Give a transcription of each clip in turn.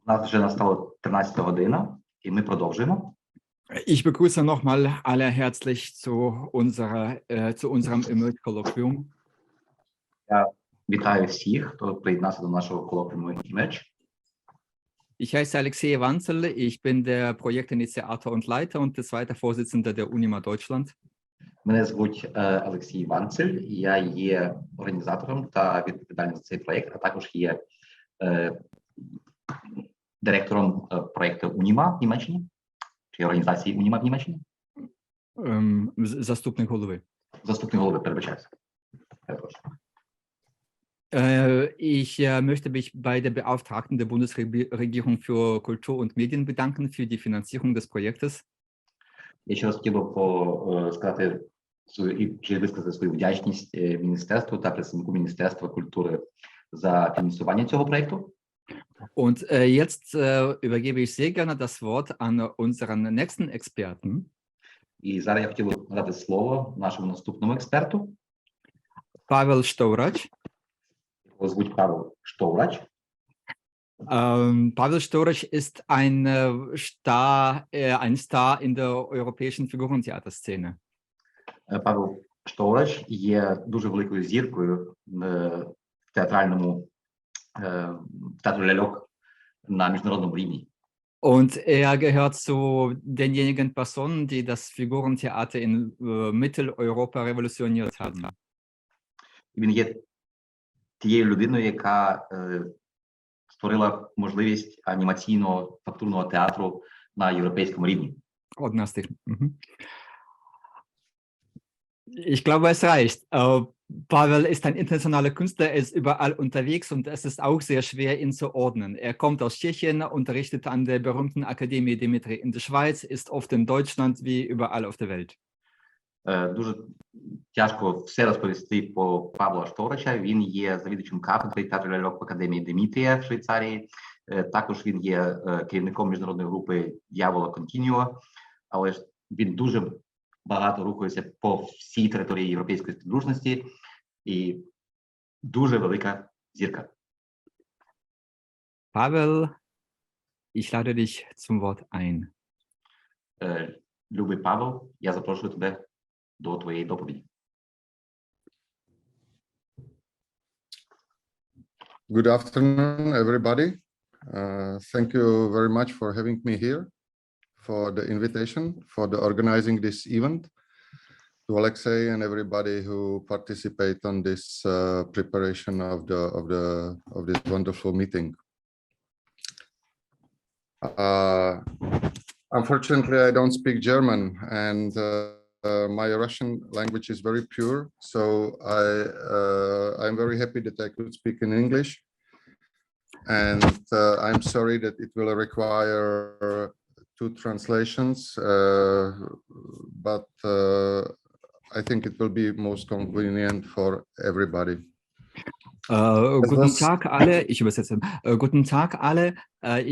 У нас вже настала 13 година, і ми продовжуємо. Ich begrüße nochmal alle herzlich zu unserem Image-Kolloquium. Я вітаю всіх, хто приєднався до нашого колоквіуму Image. Ich heiße Alexei Wanzel, ich bin der Projektinitiator und Leiter und der zweite Vorsitzende der UNIMA Deutschland. Мене звуть Олексій Ванцель, я є організатором та відповідальним за цей проєкт, а також є директором проєкту UNIMA в Німеччині, чи організації UNIMA в Німеччині. Заступник голови. Заступник голови, перебачаюся. Ich möchte mich bei der Beauftragten der Bundesregierung für Kultur und Medien bedanken für die Finanzierung des Projektes. Я ще раз хотів би сказати чи висказати свою вдячність міністерству та представнику Міністерства культури за фінансування цього проєкту. Und jetzt übergebe ich sehr gerne das Wort an unseren nächsten Experten. І зараз я хотів би надати слово нашому наступному експерту. Pavel S. Його звуть Павел Штоврач. Pavel Storach ist ein Star in der europäischen Figurentheaterszene. Павел Штоврач є дуже великою зіркою в театральному театру ляльок на міжнародному рівні. Und er gehört zu denjenigen Personen, die das Figurentheater in Mitteleuropa revolutioniert haben. Він є тією людиною, яка створила можливість анімаційного фактурного театру на європейському рівні. Одна з тих. Ich glaube, es reicht. Pavel ist ein internationaler Künstler, er ist überall unterwegs und es ist auch sehr schwer, ihn zu ordnen. Er kommt aus Tschechien, unterrichtet an der berühmten Akademie Dimitri in der Schweiz, ist oft in Deutschland wie überall auf der Welt. Дуже тяжко все розповісти по Павла Штоврача. Він є завідувачем кафедри театру ляльок в Академії Димітрія в Швейцарії. Також він є керівником міжнародної групи Divadlo Continuo, але ж він дуже багато рухається по всій території європейської співдружності і дуже велика зірка. Pavel, ich lade dich zum Wort ein. Любий Павел, я запрошую тебе до твоєї доповіді. Good afternoon, everybody. Thank you very much for having me here, for the invitation, for the organizing this event, to Alexei and everybody who participate on this preparation of this wonderful meeting. Unfortunately, I don't speak German, and my Russian language is very pure, so I'm very happy that I could speak in English, and I'm sorry that it will require two translations, but I think it will be most convenient for everybody. Guten Tag alle, ich übersetze. Guten Tag alle,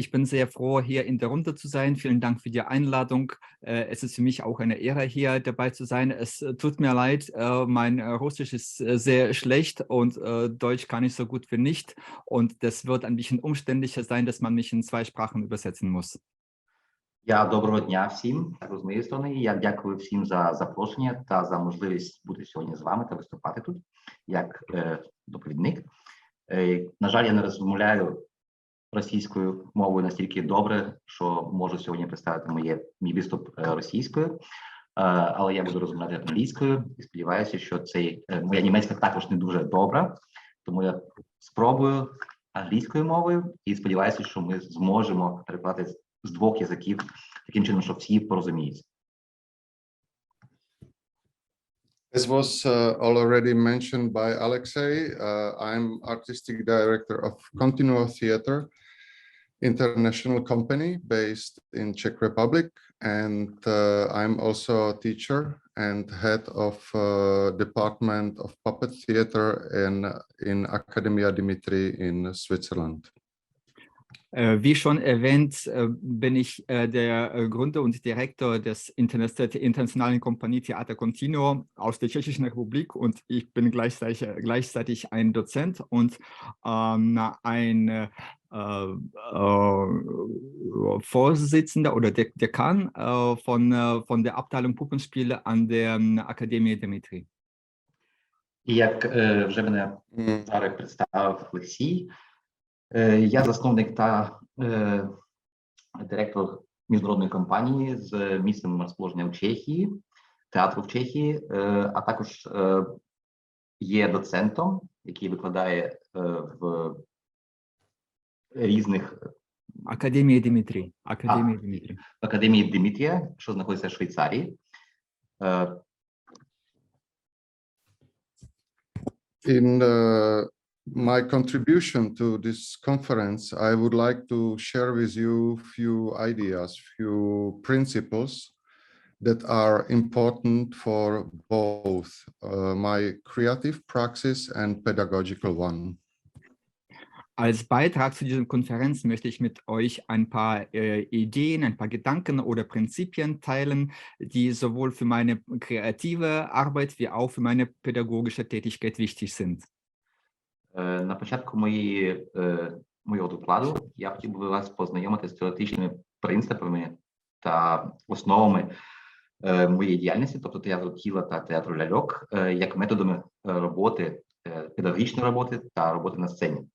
ich bin sehr froh, hier in der Runde zu sein. Vielen Dank für die Einladung. Es ist für mich auch eine Ehre, hier dabei zu sein. Es tut mir leid, mein Russisch ist sehr schlecht und Deutsch kann ich so gut wie nicht. Und das wird ein bisschen umständlicher sein, dass man mich in zwei Sprachen übersetzen muss. Доброго дня всім, також з моєї сторони. Я дякую всім за запрошення та за можливість бути сьогодні з вами та виступати тут як доповідник. На жаль, я не розмовляю російською мовою настільки добре, що можу сьогодні представити мій виступ російською, але я буду розмовляти англійською і сподіваюся, що моя німецька також не дуже добра, тому я спробую англійською мовою і сподіваюся, що ми зможемо перекладати з двох язиків, таким чином, щоб всі порозуміються. As was already mentioned by Alexei, I'm artistic director of Continuo-Theater, international company based in Czech Republic, and I'm also a teacher and head of department of puppet theater in Accademia Dimitri in Switzerland. Wie schon erwähnt, bin ich der Gründer und Direktor des internationalen Kompanie Teatro Continuo aus der Tschechischen Republik und ich bin gleichzeitig ein Dozent und ein Vorsitzender oder Dekan von der Abteilung Puppenspiele an der Accademia Dimitri. Як вже мене зараз представив Олексій, я засновник та директор міжнародної компанії з місцем розположення в Чехії, театру в Чехії, а також є доцентом, який викладає в різних Accademia Dimitri. Accademia Dimitri. В Академії Димитрія, що знаходиться в Швейцарії. In my contribution to this conference, I would like to share with you few ideas, few principles that are important for both my creative praxis and pedagogical one. Als Beitrag zu dieser Konferenz möchte ich mit euch ein paar Ideen, ein paar Gedanken oder Prinzipien teilen, die sowohl für meine kreative Arbeit wie auch für meine pädagogische Tätigkeit wichtig sind. На початку моєго докладу я хотів би вас познайомити з теоретичними принципами та основами моєї діяльності, тобто театру тіла та театру ляльок, як методами роботи, педагогічної роботи та роботи на сцені.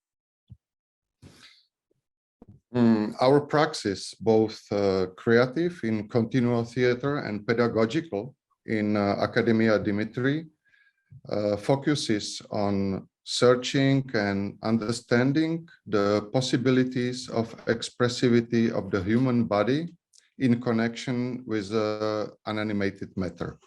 Our praxis, both creative in continuo theater and pedagogical in Accademia Dimitri, focuses on searching and understanding the possibilities of expressivity of the human body in connection with an animated matter.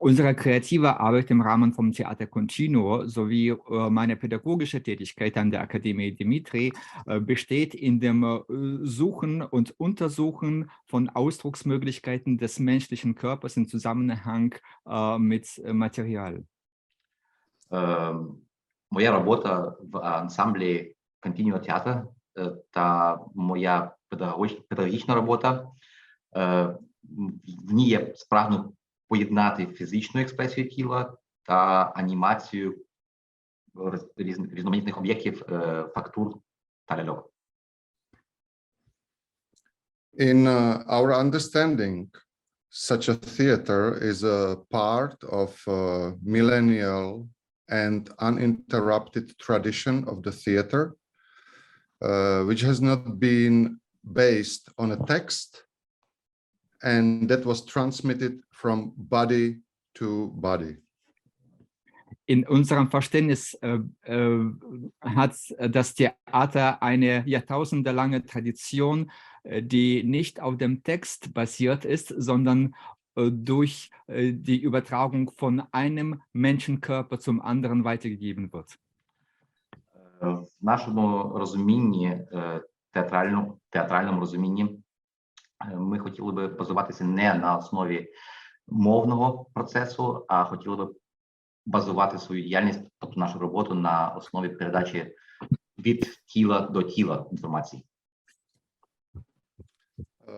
Unsere kreative Arbeit im Rahmen vom Teatro Continuo sowie meine pädagogische Tätigkeit an der Accademia Dimitri besteht in dem Suchen und Untersuchen von Ausdrucksmöglichkeiten des menschlichen Körpers im Zusammenhang mit Material. Моя робота в ансамблі Continuo-Theater та моя педагогічна робота, в ній я прагну поєднати фізичну експресію тіла та анімацію різноманітних об'єктів, фактур та ляльок. In our understanding, such a theater is a part of a millennial and uninterrupted tradition of the theater, which has not been based on a text, and that was transmitted from body to body. In unserem Verständnis hat das Theater eine jahrtausendelange Tradition, die nicht auf dem Text basiert ist, sondern durch die Übertragung von einem Menschenkörper zum anderen weitergegeben wird. В нашому розумінні, театральному розумінні, ми хотіли би базуватися не на основі мовного процесу, а хотіли би базувати свою діяльність, тобто нашу роботу, на основі передачі від тіла до тіла інформації.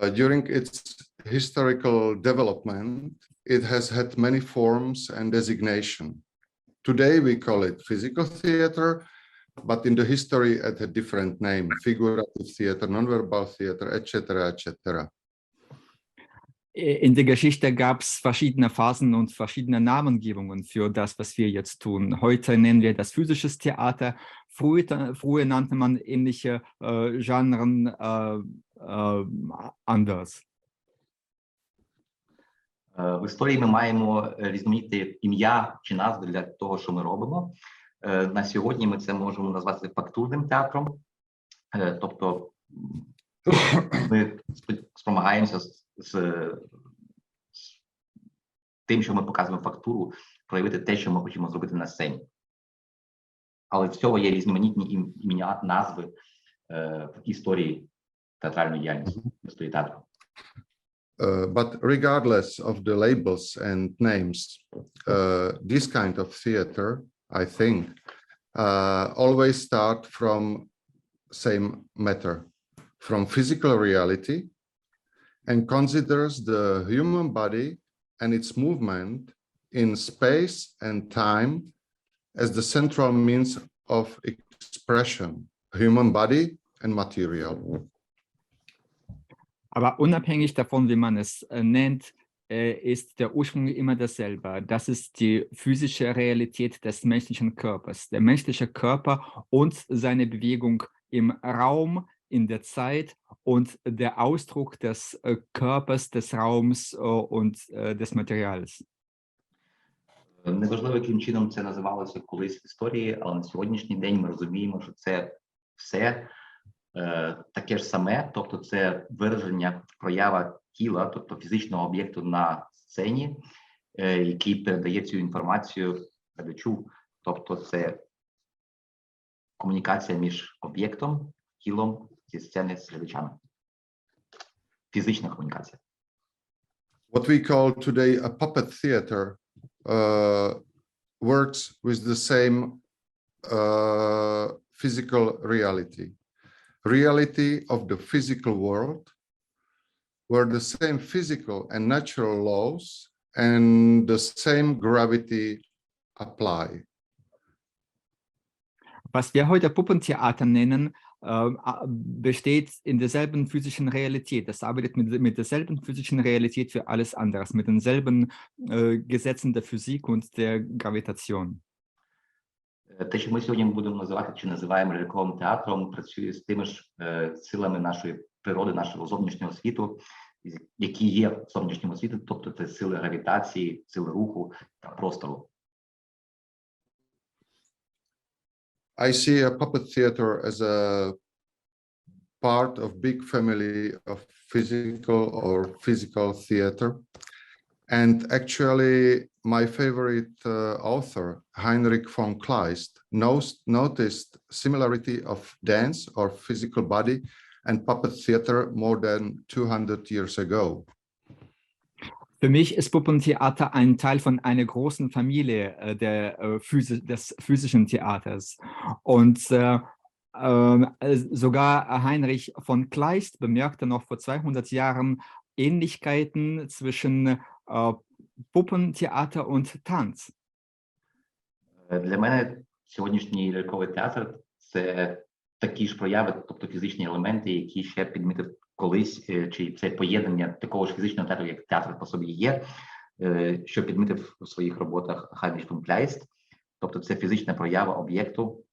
During its historical development, it has had many forms and designation. Today we call it physical theater, but in the history it had a different name: figurative theater, nonverbal theater, etc., etc. In der Geschichte gab es verschiedene Phasen und verschiedene Namengebungen für das, was wir jetzt tun. Heute nennen wir das physisches Theater. Früher nannte man ähnliche Genren anders. В історії ми маємо різноманітні ім'я чи назви для того, що ми робимо. На сьогодні ми це можемо назвати фактурним театром. Тобто ми спромагаємося з тим, що ми показуємо фактуру, проявити те, що ми хочемо зробити на сцені. Але в цього є різноманітні ім'я, назви в історії театральної діяльності, в історії театру. But regardless of the labels and names, this kind of theater, I think, always start from same matter from physical reality and considers the human body and its movement in space and time as the central means of expression, human body and material. Aber unabhängig davon, wie man es nennt, ist der Ursprung immer dasselbe. Das ist die physische Realität des menschlichen Körpers. Der menschliche Körper und seine Bewegung im Raum, in der Zeit und der Ausdruck des Körpers, des Raums und des Materials. Неважливо, яким чином це називалося колись в історії, але на сьогоднішній день ми розуміємо, що це все таке ж саме, тобто це вираження, проява тіла, тобто фізичного об'єкту на сцені, який передає цю інформацію глядачу, тобто це комунікація між об'єктом, тілом зі сцени з глядачами. Фізична комунікація. What we call today a puppet theater works with the same physical reality of the physical world, where the same physical and natural laws and the same gravity apply. Was wir heute Puppentheater nennen, besteht in derselben physischen Realität. Das arbeitet mit derselben physischen Realität für alles anderes, mit denselben Gesetzen der Physik und der Gravitation. Те, що ми сьогодні будемо називати чи називаємо ляльковим театром, працює з тими ж силами нашої природи, нашого зовнішнього світу, які є в зовнішньому світі, тобто це сили гравітації, сили руху та простору. I see a puppet theater as a part of big family of physical theater. And actually, my favorite author, Heinrich von Kleist, noticed similarity of dance or physical body and puppet theater more than 200 years ago. Für mich ist Puppentheater ein Teil von einer großen Familie des physischen Theaters. Und sogar Heinrich von Kleist bemerkte noch vor 200 Jahren Ähnlichkeiten zwischen Puppentheater und Tanz. Для мене сьогоднішній ляльковий театр – це такі ж прояви, тобто фізичні елементи, які ще підмітив колись, чи це поєднання такого ж фізичного театру, як театр по собі є, що підмітив у своїх роботах Хайнріх фон Кляйст. Тобто це фізична проява об'єкту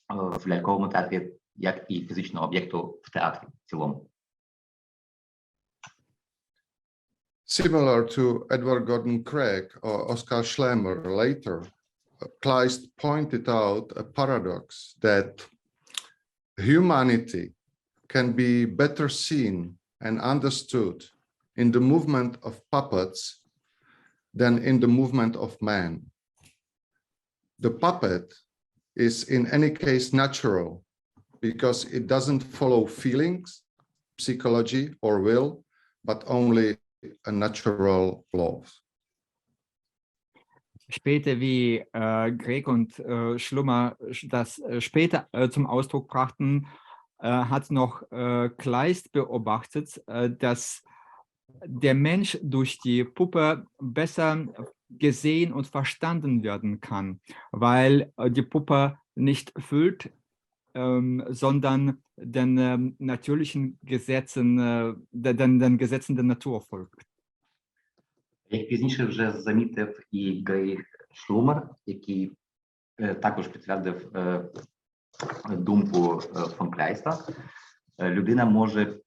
в ляльковому театрі, як і фізичного об'єкту в театрі в цілому. Similar to Edward Gordon Craig or Oscar Schlemmer later, Kleist pointed out a paradox that humanity can be better seen and understood in the movement of puppets than in the movement of man. The puppet is in any case natural because it doesn't follow feelings, psychology or will, but only a natural laws. Später wie Craig und Schlummer das später zum Ausdruck brachten, hat noch Kleist beobachtet, dass der Mensch durch die Puppe besser gesehen und verstanden werden kann, weil die Puppe nicht fühlt, sondern den natürlichen Gesetzen, den Gesetzen der Natur folgt. Як пізніше вже замітив і Грей Шлумер, який також підтвердив думку фон Кляйста, людина може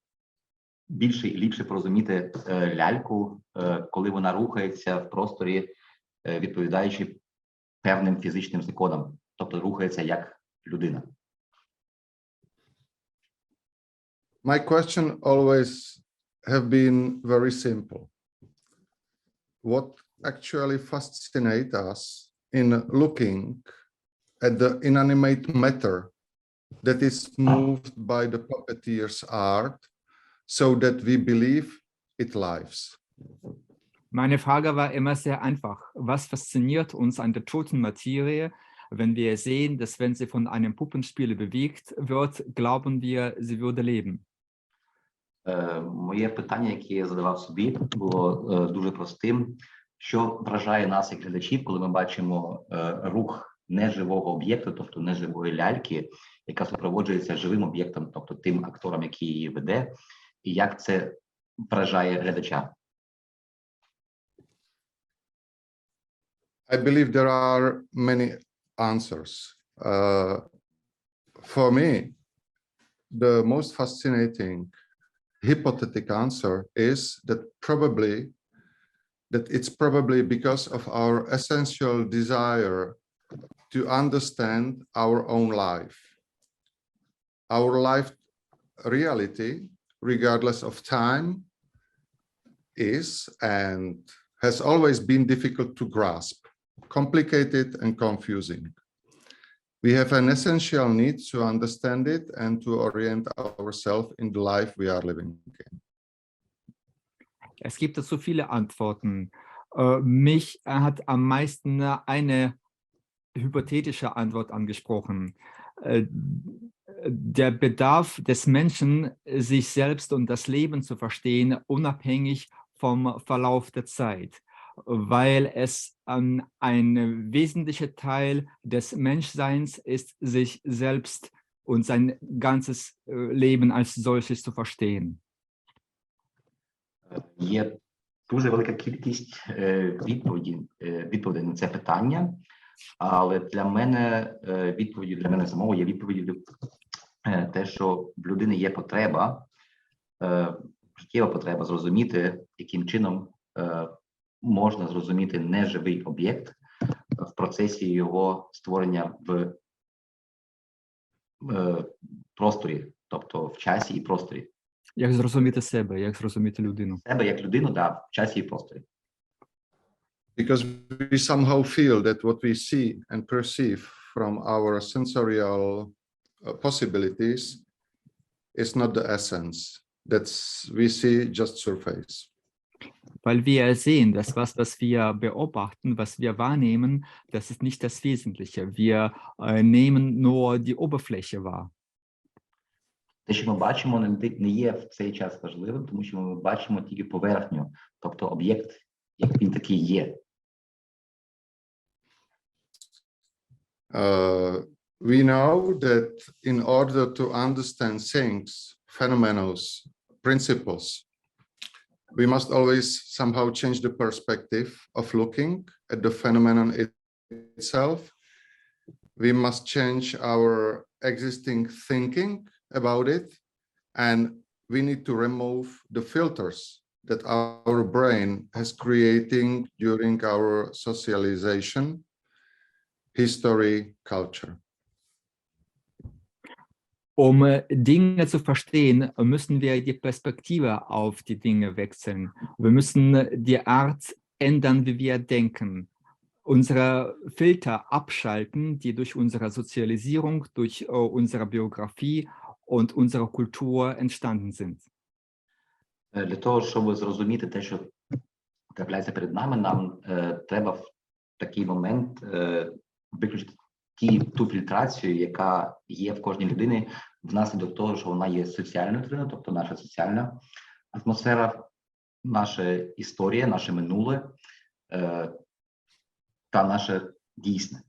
більше і ліпше порозуміти ляльку, коли вона рухається в просторі, відповідаючи певним фізичним законам, тобто рухається як людина. My question always have been very simple. What actually fascinates us in looking at the inanimate matter that is moved by the puppeteer's art so that we believe it lives? Meine Frage war immer sehr einfach. Was fasziniert uns an der toten Materie, Wenn wir sehen, dass wenn sie von einem Puppenspieler bewegt wird, glauben wir, sie würde leben. Моє питання, яке я задавав собі, було дуже простим. Що вражає нас як глядачів, коли ми бачимо рух неживого об'єкту, тобто неживої ляльки, яка супроводжується живим об'єктом, тобто тим актором, який її веде, і як це вражає глядача? I believe there are many answers. For me, the most fascinating hypothetical answer is that it's probably because of our essential desire to understand our own life. Our life reality, regardless of time, is and has always been difficult to grasp, complicated and confusing. We have an essential need to understand it and to orient ourselves in the life we are living in. Es gibt dazu viele Antworten. Mich hat am meisten eine hypothetische Antwort angesprochen. Der Bedarf des Menschen, sich selbst und das Leben zu verstehen, unabhängig vom Verlauf der Zeit, weil es ein wesentlicher Teil des Menschseins ist, sich selbst und sein ganzes Leben als solches zu verstehen. Є дуже велика кількість відповідей на це питання, але для мене відповіддю, для мене самого є відповіддю те, що в людини є потреба, життєва потреба зрозуміти, яким чином можна зрозуміти неживий об'єкт в процесі його створення в просторі, тобто в часі і просторі. Як зрозуміти себе, як зрозуміти людину? Себе як людину, да, в часі і просторі. Because we somehow feel that what we see and perceive from our sensorial possibilities is not the essence. We see just surface. Weil wir sehen, dass was wir beobachten, was wir wahrnehmen, das ist nicht das Wesentliche. Wir nehmen nur die Oberfläche wahr. Те, що ми бачимо, не є в цей час важливим, тому що ми бачимо тільки поверхню, тобто об'єкт, як він такий є. We know that in order to understand things, phenomena, principles, we must always somehow change the perspective of looking at the phenomenon itself. We must change our existing thinking about it, and we need to remove the filters that our brain has creating during our socialization, history, culture. Um Dinge zu verstehen, müssen wir die Perspektive auf die Dinge wechseln. Wir müssen die Art ändern, wie wir denken. Unsere Filter abschalten, die durch unsere Sozialisierung, durch unsere Biografie und unsere Kultur entstanden sind. Для того, щоб зрозуміти те, що трапляється перед нами, нам треба в такий момент виключити ту фільтрацію, яка є в кожній людині внаслідок того, що вона є соціальною твариною, тобто наша соціальна атмосфера, наша історія, наше минуле та наше дійсне.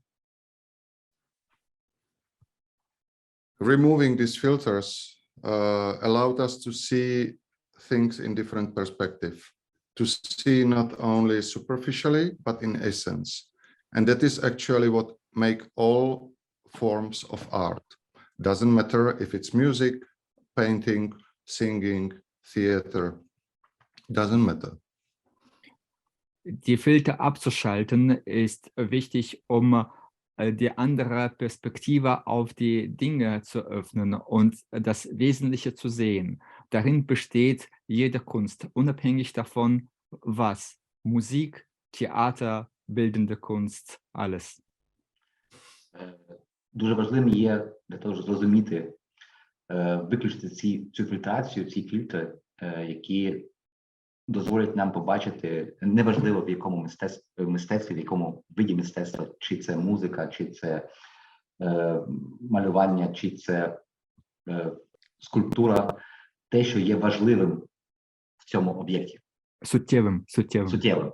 Removing these filters allowed us to see things in different perspective, to see not only superficially, but in essence. And that is actually what make all forms of art. Doesn't matter if it's music, painting, singing, theater, doesn't matter. Die Filter abzuschalten ist wichtig, um die andere Perspektive auf die Dinge zu öffnen und das Wesentliche zu sehen. Darin besteht jede Kunst, unabhängig davon, was. Musik, Theater, bildende Kunst, alles. Дуже важливим є для того, щоб зрозуміти, виключити цю фільтрацію, ці фільтри, які дозволять нам побачити, неважливо в якому мистецтві, в якому виді мистецтва, чи це музика, чи це малювання, чи це скульптура, те, що є важливим в цьому об'єкті. Суттєвим. Суттєвим.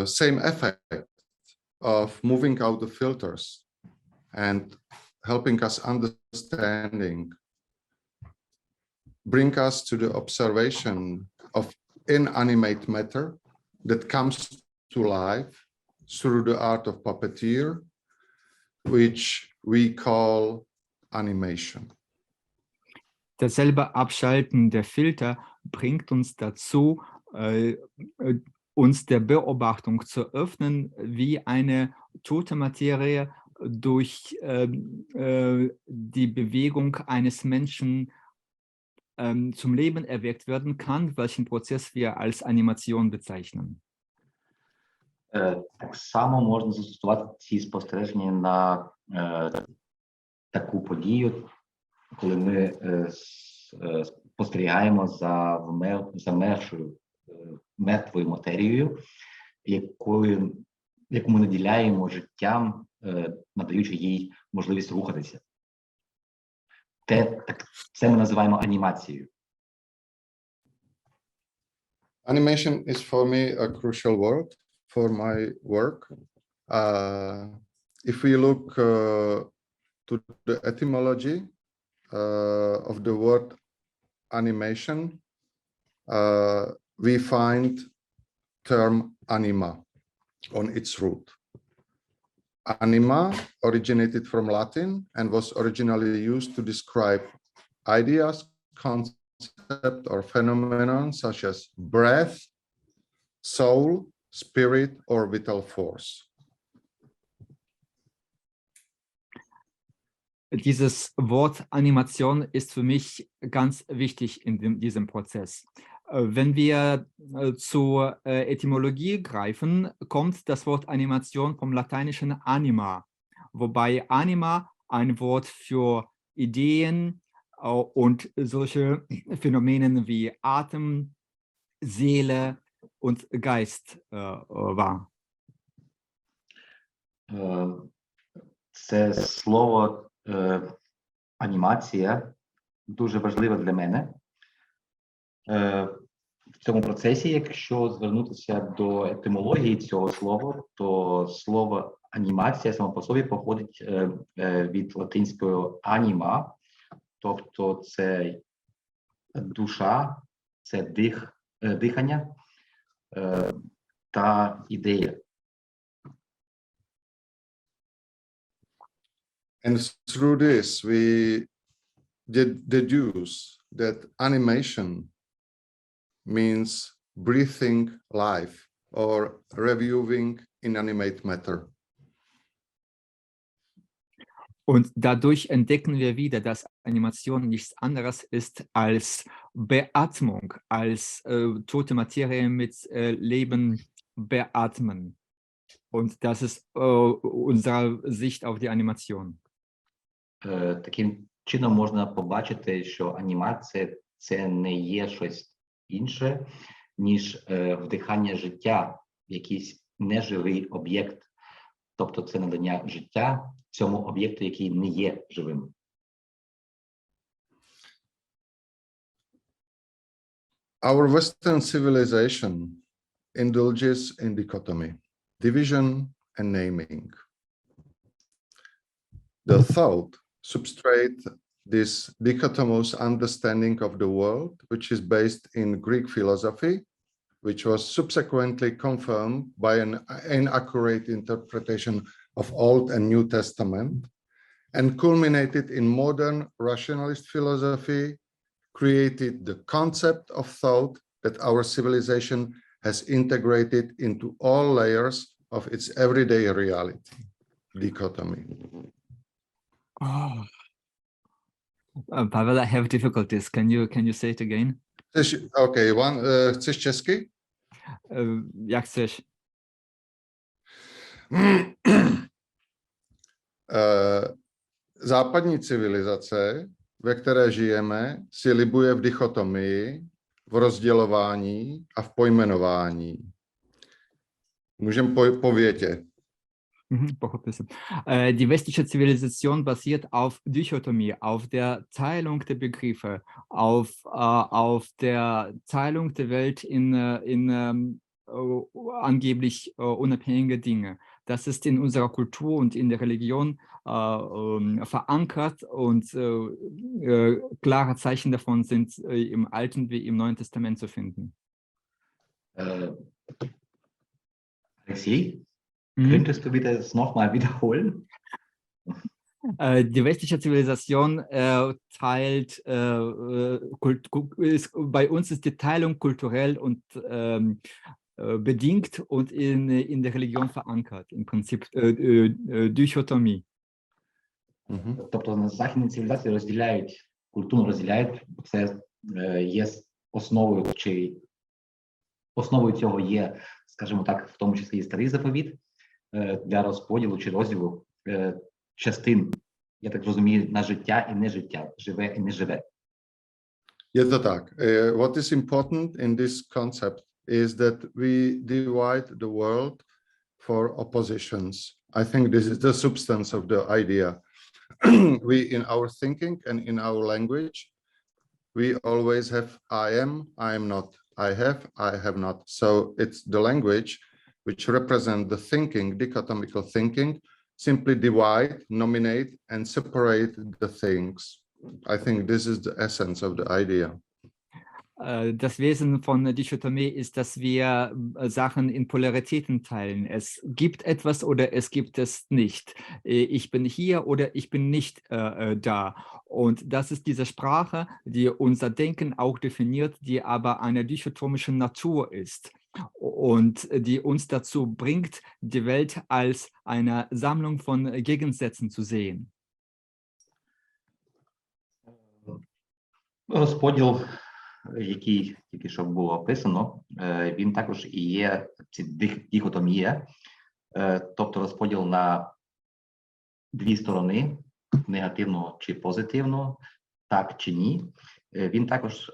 Same effect of moving out the filters and helping us understanding, bring us to the observation of inanimate matter that comes to life through the art of puppeteer, which we call animation. Dasselbe Abschalten der Filter bringt uns dazu, uns der Beobachtung zu öffnen, wie eine tote Materie durch die Bewegung eines Menschen zum Leben erweckt werden kann, welchen Prozess wir als Animation bezeichnen. Так само можна застосувати ці спостереження на таку подію, коли ми спостерігаємо за мертвою матерією, яку ми наділяємо життям, надаючи їй можливість рухатися. Це ми називаємо анімацією. Animation is for me a crucial word for my work. If we look to the etymology of the word animation, we find term anima on its root. Anima originated from Latin and was originally used to describe ideas, concept, or phenomenon such as breath, soul, spirit, or vital force. Dieses Wort Animation ist für mich ganz wichtig in diesem Prozess. Wenn wir zur Etymologie greifen, kommt das Wort Animation vom lateinischen anima, wobei anima ein Wort für Ideen und solche Phänomene wie Atem, Seele und Geist war. Це слово анімація дуже важливе для мене. В цьому процесі, якщо звернутися до етимології цього слова, то слово анімація само по собі походить від латинського аніма, тобто це душа, це дихання та ідея. And through this, we deduce that animation means breathing life or reviewing inanimate matter. Und dadurch entdecken wir wieder, dass Animation nichts anderes ist als Beatmung, als tote Materie mit Leben beatmen. Und das ist unsere Sicht auf die Animation. Таким чином можна побачити, що анімація – це не є щось інше, ніж вдихання життя в якийсь неживий об'єкт. Тобто це надання життя цьому об'єкту, який не є живим. Our Western civilization indulges in dichotomy, division and naming. The thought substrate this dichotomous understanding of the world, which is based in Greek philosophy, which was subsequently confirmed by an inaccurate interpretation of Old and New Testament, and culminated in modern rationalist philosophy, created the concept of thought that our civilization has integrated into all layers of its everyday reality. Dichotomy. Oh. Pavel, I have difficulties. Can you say it again? Okay, chceš česky? Jak chceš. Západní civilizace, ve které žijeme, si libuje v dichotomii v rozdělování a v pojmenování. Můžeme po větě. Die westliche Zivilisation basiert auf Dichotomie, auf der Teilung der Begriffe, auf der Teilung der Welt in angeblich unabhängige Dinge. Das ist in unserer Kultur und in der Religion verankert und klare Zeichen davon sind im Alten wie im Neuen Testament zu finden. Alexei, könntest du bitte das nochmal wiederholen? Die westliche Zivilisation teilt, bei uns ist die Teilung kulturell und bedingt und in der Religion verankert, im Prinzip Dichotomie. Тобто на західній цивілізації розділяють, культуру розділяють, це є основою, чи основою цього є, скажімо так, в тому числі і старий заповіт для розподілу чи розділу частин, я так розумію, на життя і нежиття, живе і не живе. Je to tak. What is important in this concept is that we divide the world for oppositions. I think this is the substance of the idea. We, in our thinking and in our language, we always have I am not, I have not. So it's the language which represent the thinking, dichotomical thinking, simply divide, nominate, and separate the things. I think this is the essence of the idea. Das Wesen von Dichotomie ist, dass wir Sachen in Polaritäten teilen. Es gibt etwas oder es gibt es nicht. Ich bin hier oder ich bin nicht da. Und das ist diese Sprache, die unser Denken auch definiert, die aber eine dichotomische Natur ist und die uns dazu bringt, die Welt als eine Sammlung von Gegensätzen zu sehen. Розподіл, який тільки що було описано, він також і є дихотомія, тобто розподіл на дві сторони, негативно чи позитивно, так чи ні. Він також,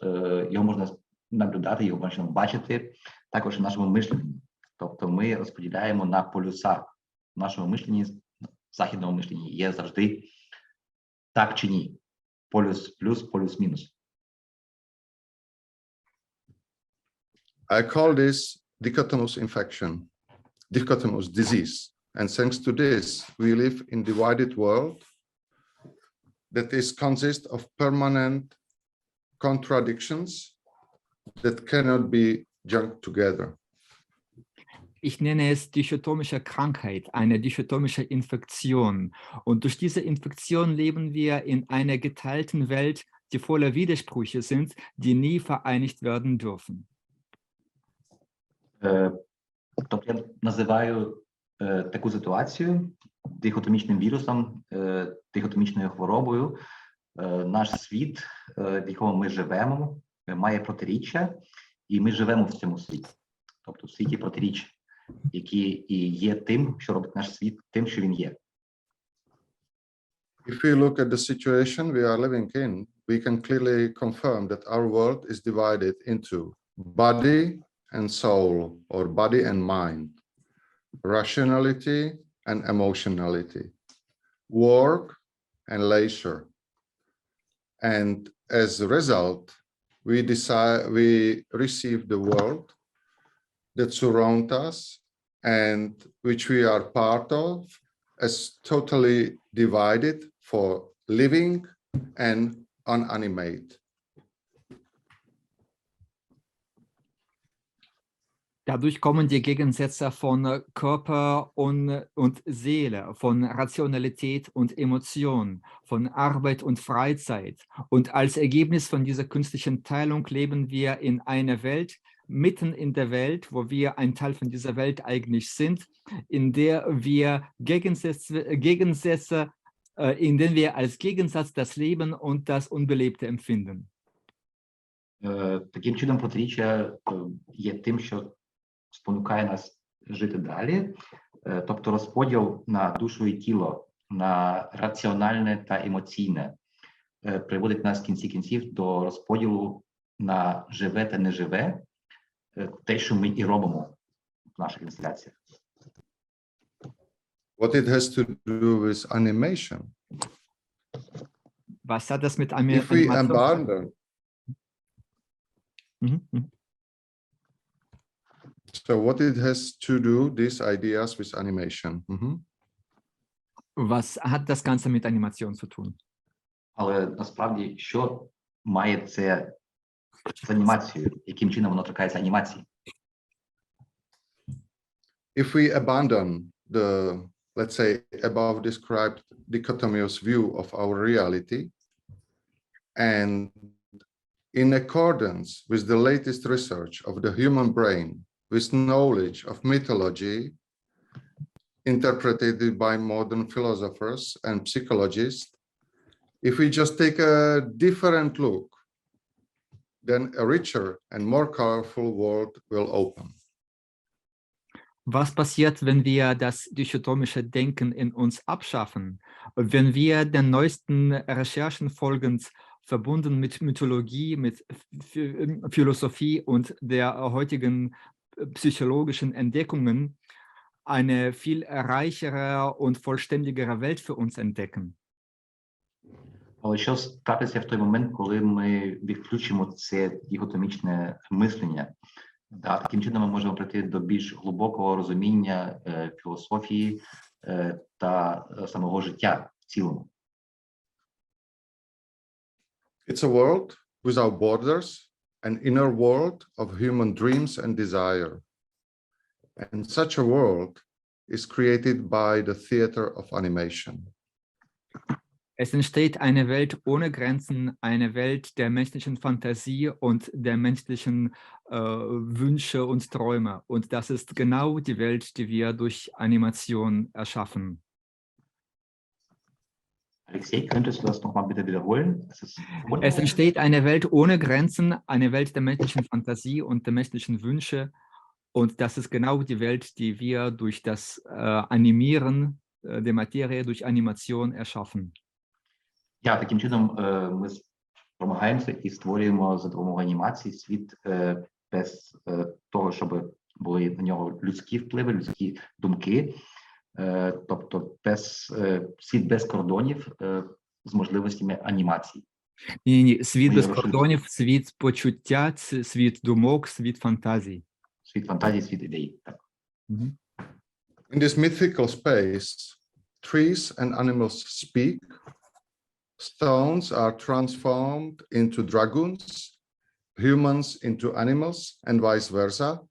його можна наблюдати, його можна бачити також в нашому мишленні. Тобто ми розподіляємо на полюса. В нашому мишленні, західному мишленні є завжди так чи ні. Полюс плюс, полюс мінус. I call this dichotomous infection, dichotomous disease. And thanks to this, we live in divided world that is consist of permanent contradictions that cannot be joined together. Ich nenne es dichotomische Krankheit, eine dichotomische Infektion. Und durch diese Infektion leben wir in einer geteilten Welt, die voller Widersprüche sind, die nie vereinigt werden dürfen. Тобто я називаю таку ситуацію дихотомічним вірусом, дихотомічною хворобою. Наш світ, в якому ми живемо, має протиріччя, і ми живемо в цьому світі. Тобто в світі протиріччя, які і є тим, що робить наш світ тим, що він є. If we look at the situation we are living in, we can clearly confirm that our world is divided into body and soul, or body and mind, rationality and emotionality, work and leisure. And as a result, we receive the world that surrounds us and which we are part of as totally divided for living and unanimate. Dadurch kommen die Gegensätze von Körper und Seele, von Rationalität und Emotion, von Arbeit und Freizeit. Und als Ergebnis von dieser künstlichen Teilung leben wir in einer Welt, mitten in der Welt, wo wir ein Teil von dieser Welt eigentlich sind, in der wir in denen wir als Gegensatz das Leben und das Unbelebte empfinden. Таким чином, протиріччя є тим, що спонукає нас жити далі, тобто розподіл на душу і тіло, на раціональне та емоційне, приводить нас в кінці кінців до розподілу на живе та неживе, те, що ми і робимо в наших інсталяціях. What it has to do with animation. Was hat das mit If we Animation? abandon, so what it has to do, these ideas with animation. Was hat das Ganze mit Animation zu tun? Але насправді, що має це з анімацією? Яким чином воно торкається анімації? If we abandon the, let's say, above described dichotomous view of our reality, and in accordance with the latest research of the human brain, with knowledge of mythology, interpreted by modern philosophers and psychologists, if we just take a different look, then a richer and more colorful world will open. Was passiert, wenn wir das dichotomische Denken in uns abschaffen? Wenn wir den neuesten Recherchen folgend, verbunden mit Mythologie, mit Philosophie und der heutigen psychologischen Entdeckungen, eine viel reichere und vollständigere Welt für uns entdecken? Але що трапиться в той момент, коли ми відключимо це діхотомічне мислення? Таким чином ми можемо прийти до більш глибокого розуміння філософії та самого життя в цілому. It's a world without borders, an inner world of human dreams and desire. And such a world is created by the theater of animation. Es entsteht eine Welt ohne Grenzen, eine Welt der menschlichen Fantasie und der menschlichen Wünsche und Träume. Und das ist genau die Welt, die wir durch Animation erschaffen. Alexei, könntest du das nochmal bitte wiederholen? Es entsteht eine Welt ohne Grenzen, eine Welt der menschlichen Fantasie und der menschlichen Wünsche. Und das ist genau die Welt, die wir durch das Animieren der Materie, durch Animation erschaffen. Таким чином ми намагаємося і створюємо за допомогою анімації світ без того, щоб були на нього людські впливи, людські думки, тобто світ без кордонів з можливостями анімації. Ні, світ без кордонів, світ почуття, світ думок, світ фантазій. Світ фантазії, світ ідей. Так. In this mythical space, trees and animals speak. Stones are transformed into dragons, humans into animals, and vice versa.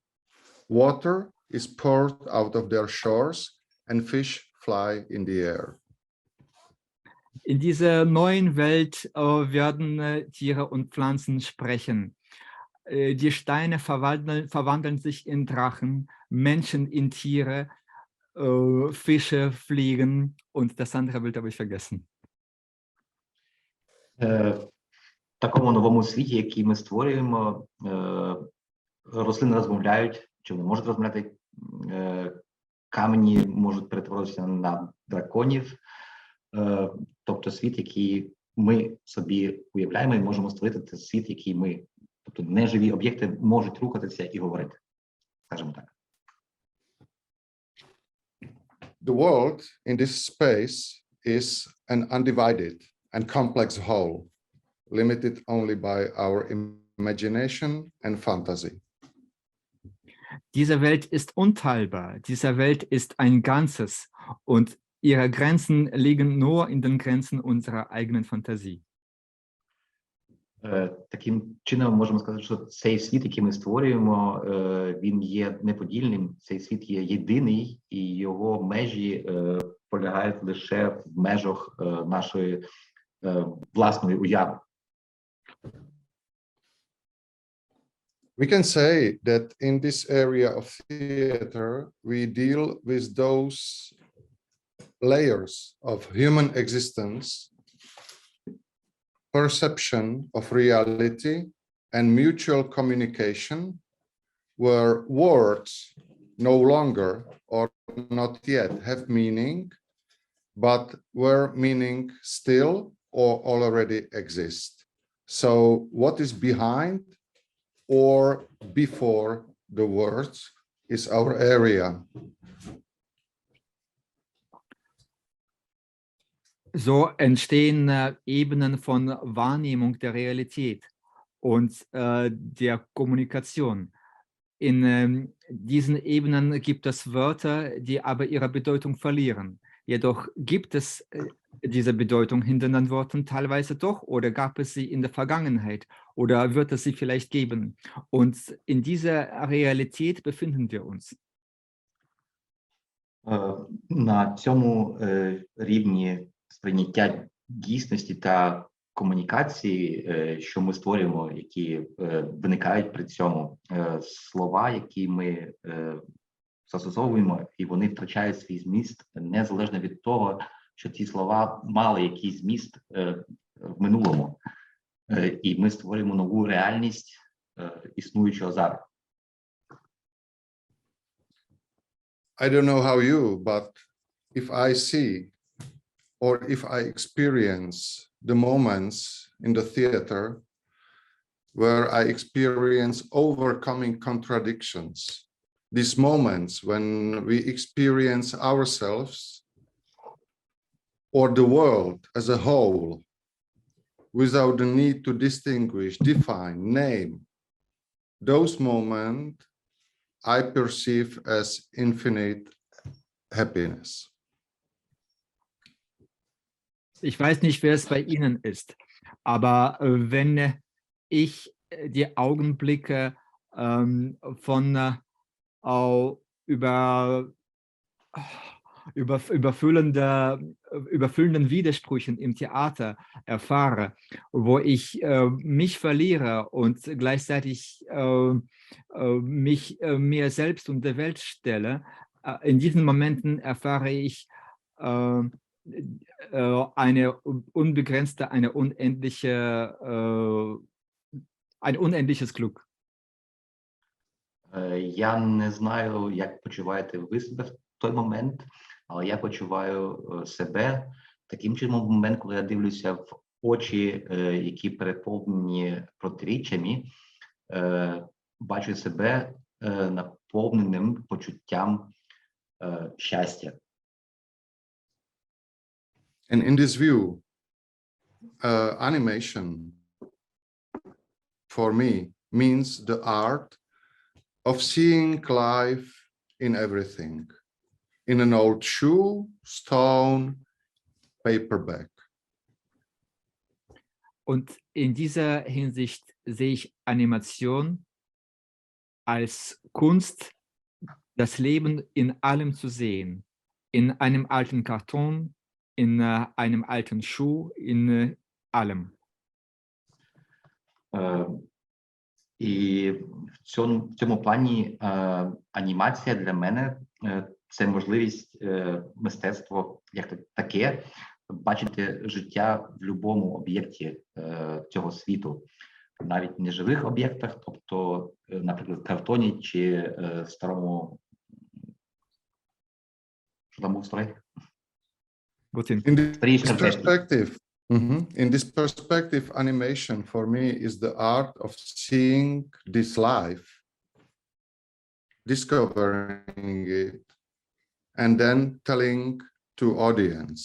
Water is poured out of their shores, and fish fly in the air. In dieser neuen Welt werden Tiere und Pflanzen sprechen. Die Steine verwandeln sich in Drachen, Menschen in Tiere, Fische fliegen und das andere Bild habe ich vergessen. В такому новому світі, який ми створюємо, рослини розмовляють, чи вони можуть розмовляти, камені можуть перетворитися на драконів, тобто світ, який ми собі уявляємо і можемо створити, це світ, який ми, тобто неживі об'єкти можуть рухатися і говорити, скажімо так. The world in this space is an undivided and complex whole, limited only by our imagination and fantasy. Diese Welt ist unteilbar, diese Welt ist ein Ganzes und ihre Grenzen liegen nur in den Grenzen unserer eigenen Fantasie. Таким чином можемо сказати, що цей світ, який ми створюємо, він є неподільним, цей світ є єдиний, і його межі полягають лише в межах нашої власної уяви. We can say that in this area of theater, we deal with those layers of human existence, perception of reality, and mutual communication, where words no longer or not yet have meaning, but where meaning still or already exists. So what is behind or before the words is our area. So entstehen Ebenen von Wahrnehmung der Realität und der Kommunikation. In diesen Ebenen gibt es Wörter, die aber ihre Bedeutung verlieren. Jedoch gibt es diese Bedeutung hinter den Worten teilweise doch, oder gab es sie in der Vergangenheit, oder wird es sie vielleicht geben? Und in dieser Realität befinden wir uns. На цьому рівні сприйняття дійсності та комунікації, що ми створюємо, які виникають при цьому, слова, які ми застосовуємо, і вони втрачають свій зміст незалежно від того, що ці слова мали якийсь зміст в минулому. І ми створюємо нову реальність існуючого зараз. I don't know how you, but if I see or if I experience the moments in the theater where I experience overcoming contradictions, these moments when we experience ourselves or the world as a whole without the need to distinguish, define, name, those moments I perceive as infinite happiness. Ich weiß nicht, wer es bei Ihnen ist, aber wenn ich die Augenblicke von überfüllenden Widersprüchen im Theater erfahre, wo ich mich verliere und gleichzeitig mich mir selbst und der Welt stelle, in diesen Momenten erfahre ich eine unbegrenzte, ein unendliches Glück. Я не знаю, як почуваєте ви себе в той момент, але я почуваю себе таким чином в момент, коли я дивлюся в очі, які переповнені протиріччями, бачу себе наповненим почуттям щастя. And in this view, animation for me means the art of seeing life in everything, in an old shoe, stone, paperback. Und in dieser Hinsicht sehe ich Animation als Kunst, das Leben in allem zu sehen, in einem alten Karton, in einem alten Schuh, in allem. І в цьому плані анімація для мене це можливість мистецтво як таке бачити життя в будь-якому об'єкті цього світу, навіть не живих об'єктах, тобто, наприклад, картоні чи старому, що там був старий? In this perspective, animation for me is the art of seeing this life, discovering it, and then telling to audience.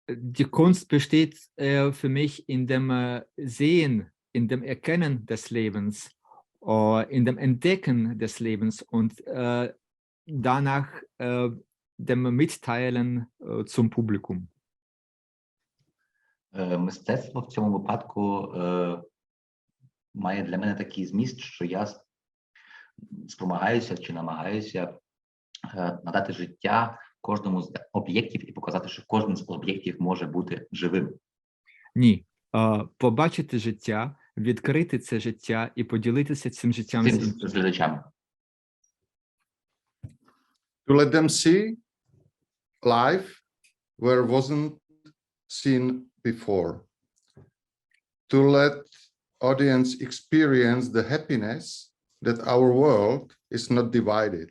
Die Kunst besteht für mich in dem Sehen, in dem Erkennen des Lebens, in dem Entdecken des Lebens und danach dem Mitteilen zum Publikum. Мистецтво в цьому випадку має для мене такий зміст, що я спромагаюся чи намагаюся надати життя кожному з об'єктів і показати, що кожен з об'єктів може бути живим. Ні, побачити життя, відкрити це життя і поділитися цим життям з глядачами. To let them see life where wasn't seen before. To let audience experience the happiness that our world is not divided,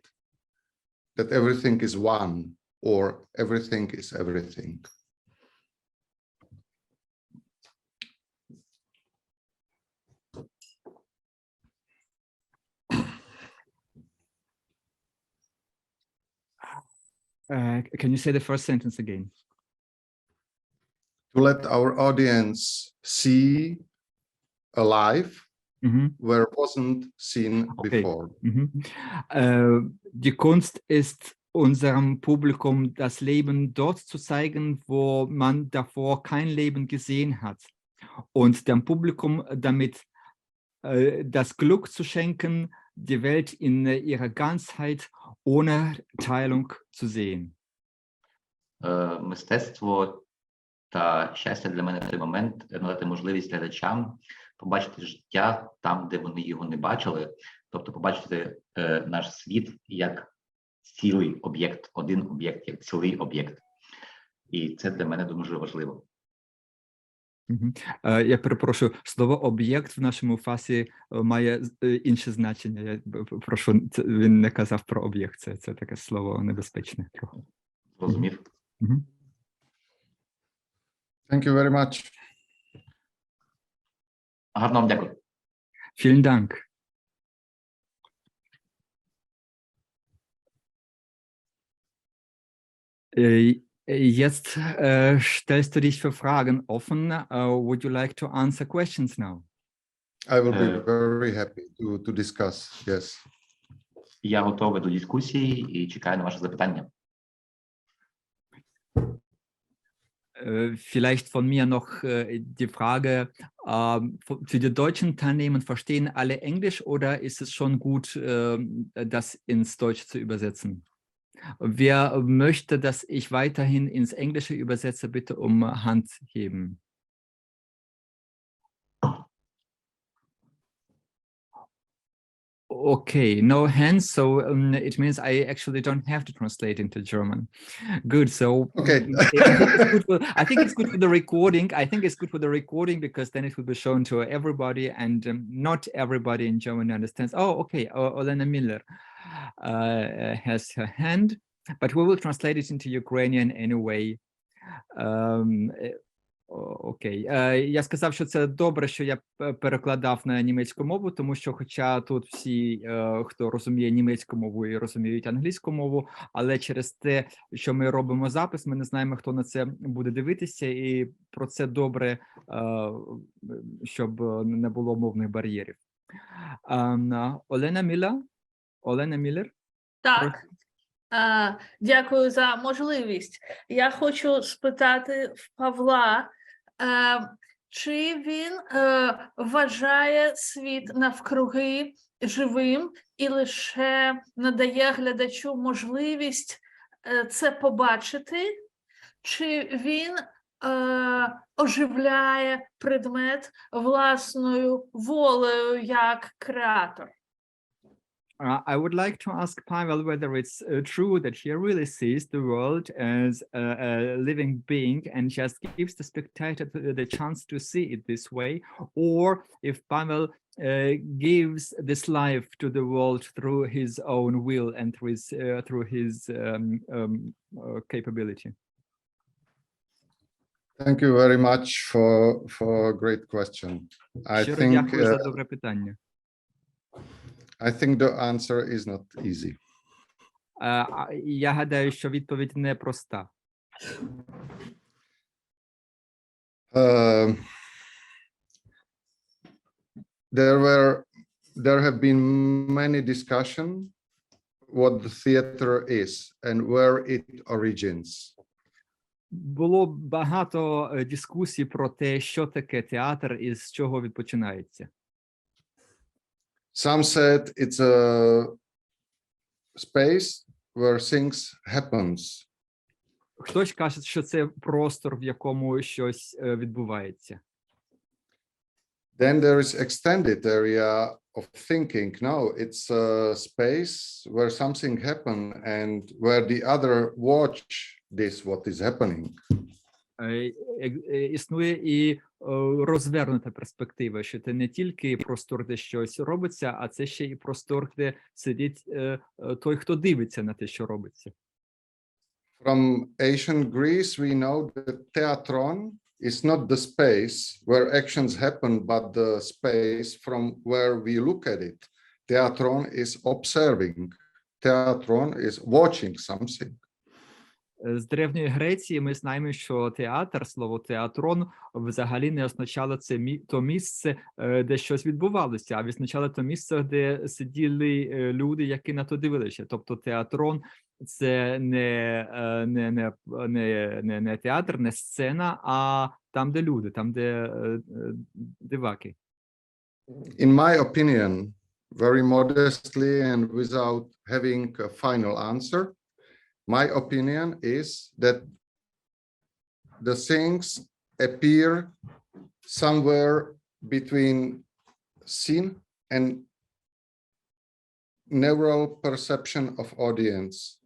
that everything is one or everything is everything. Can you say the first sentence again? To let our audience see a life where it wasn't seen before. Die Kunst ist, unserem Publikum das Leben dort zu zeigen, wo man davor kein Leben gesehen hat. Und dem Publikum damit das Glück zu schenken, die Welt in ihrer Ganzheit ohne Teilung zu sehen. Мистецтво та щастя для мене в цей момент надати можливість глядачам побачити життя там, де вони його не бачили, тобто побачити наш світ як цілий об'єкт, один об'єкт, як цілий об'єкт. І це для мене дуже важливо. Я перепрошую, слово «об'єкт» в нашому фасі має інше значення. Я прошу, він не казав про об'єкт, це таке слово небезпечне трохи. Розумів. Thank you very much. Гарно вам дякую. Vielen Dank. Jetzt stellst du dich für Fragen offen. Would you like to answer questions now? I will be very happy to discuss. Yes. Я готовий до дискусії і чекаю на ваші запитання. Vielleicht von mir noch die Frage, für die deutschen Teilnehmer, verstehen alle Englisch oder ist es schon gut, das ins Deutsche zu übersetzen? Wer möchte, dass ich weiterhin ins Englische übersetze, bitte um Hand heben. Okay, no hands, so it means I actually don't have to translate into German. Good, so okay. I think it's good for the recording. I think it's good for the recording because then it will be shown to everybody, and not everybody in Germany understands. Oh, okay, Olena Miller has her hand, but we will translate it into Ukrainian anyway. Окей. Я сказав, що це добре, що я перекладав на німецьку мову, тому що хоча тут всі, хто розуміє німецьку мову і розуміють англійську мову, але через те, що ми робимо запис, ми не знаємо, хто на це буде дивитися, і про це добре, щоб не було мовних бар'єрів. Олена Міллер? Так. Дякую за можливість. Я хочу спитати в Павла, чи він вважає світ навкруги живим і лише надає глядачу можливість це побачити, чи він оживляє предмет власною волею як креатор? I would like to ask Pavel whether it's true that he really sees the world as a living being and just gives the spectator the chance to see it this way, or if Pavel gives this life to the world through his own will and through his capability. Thank you very much for a great question. I think the answer is not easy. Я гадаю, що відповідь не проста. There have been many discussions what the theater is and where it origins. Було багато дискусій про те, що таке театр і з чого він починається. Some said it's a space where things happens. Хтось каже, що це простор, в якому щось відбувається. Then there is extended area of thinking. No, it's a space where something happens and where the other watch this, what is happening. Існує і розвернута перспектива, що це не тільки простор, де щось робиться, а це ще і простор, де сидить той, хто дивиться на те, що робиться. From ancient Greece, we know that theatron is not the space where actions happen, but the space from where we look at it. Theatron is observing. Theatron is watching something. З Древньої Греції ми знаємо, що театр, слово театрон, взагалі не означало то місце, де щось відбувалося, а відзначало то місце, де сиділи люди, які на то дивилися. Тобто театрон – це не театр, не сцена, а там, де люди, там, де диваки. In my opinion, very modestly and without having a final answer, my opinion is that the things appear somewhere between scene and neural perception of audience.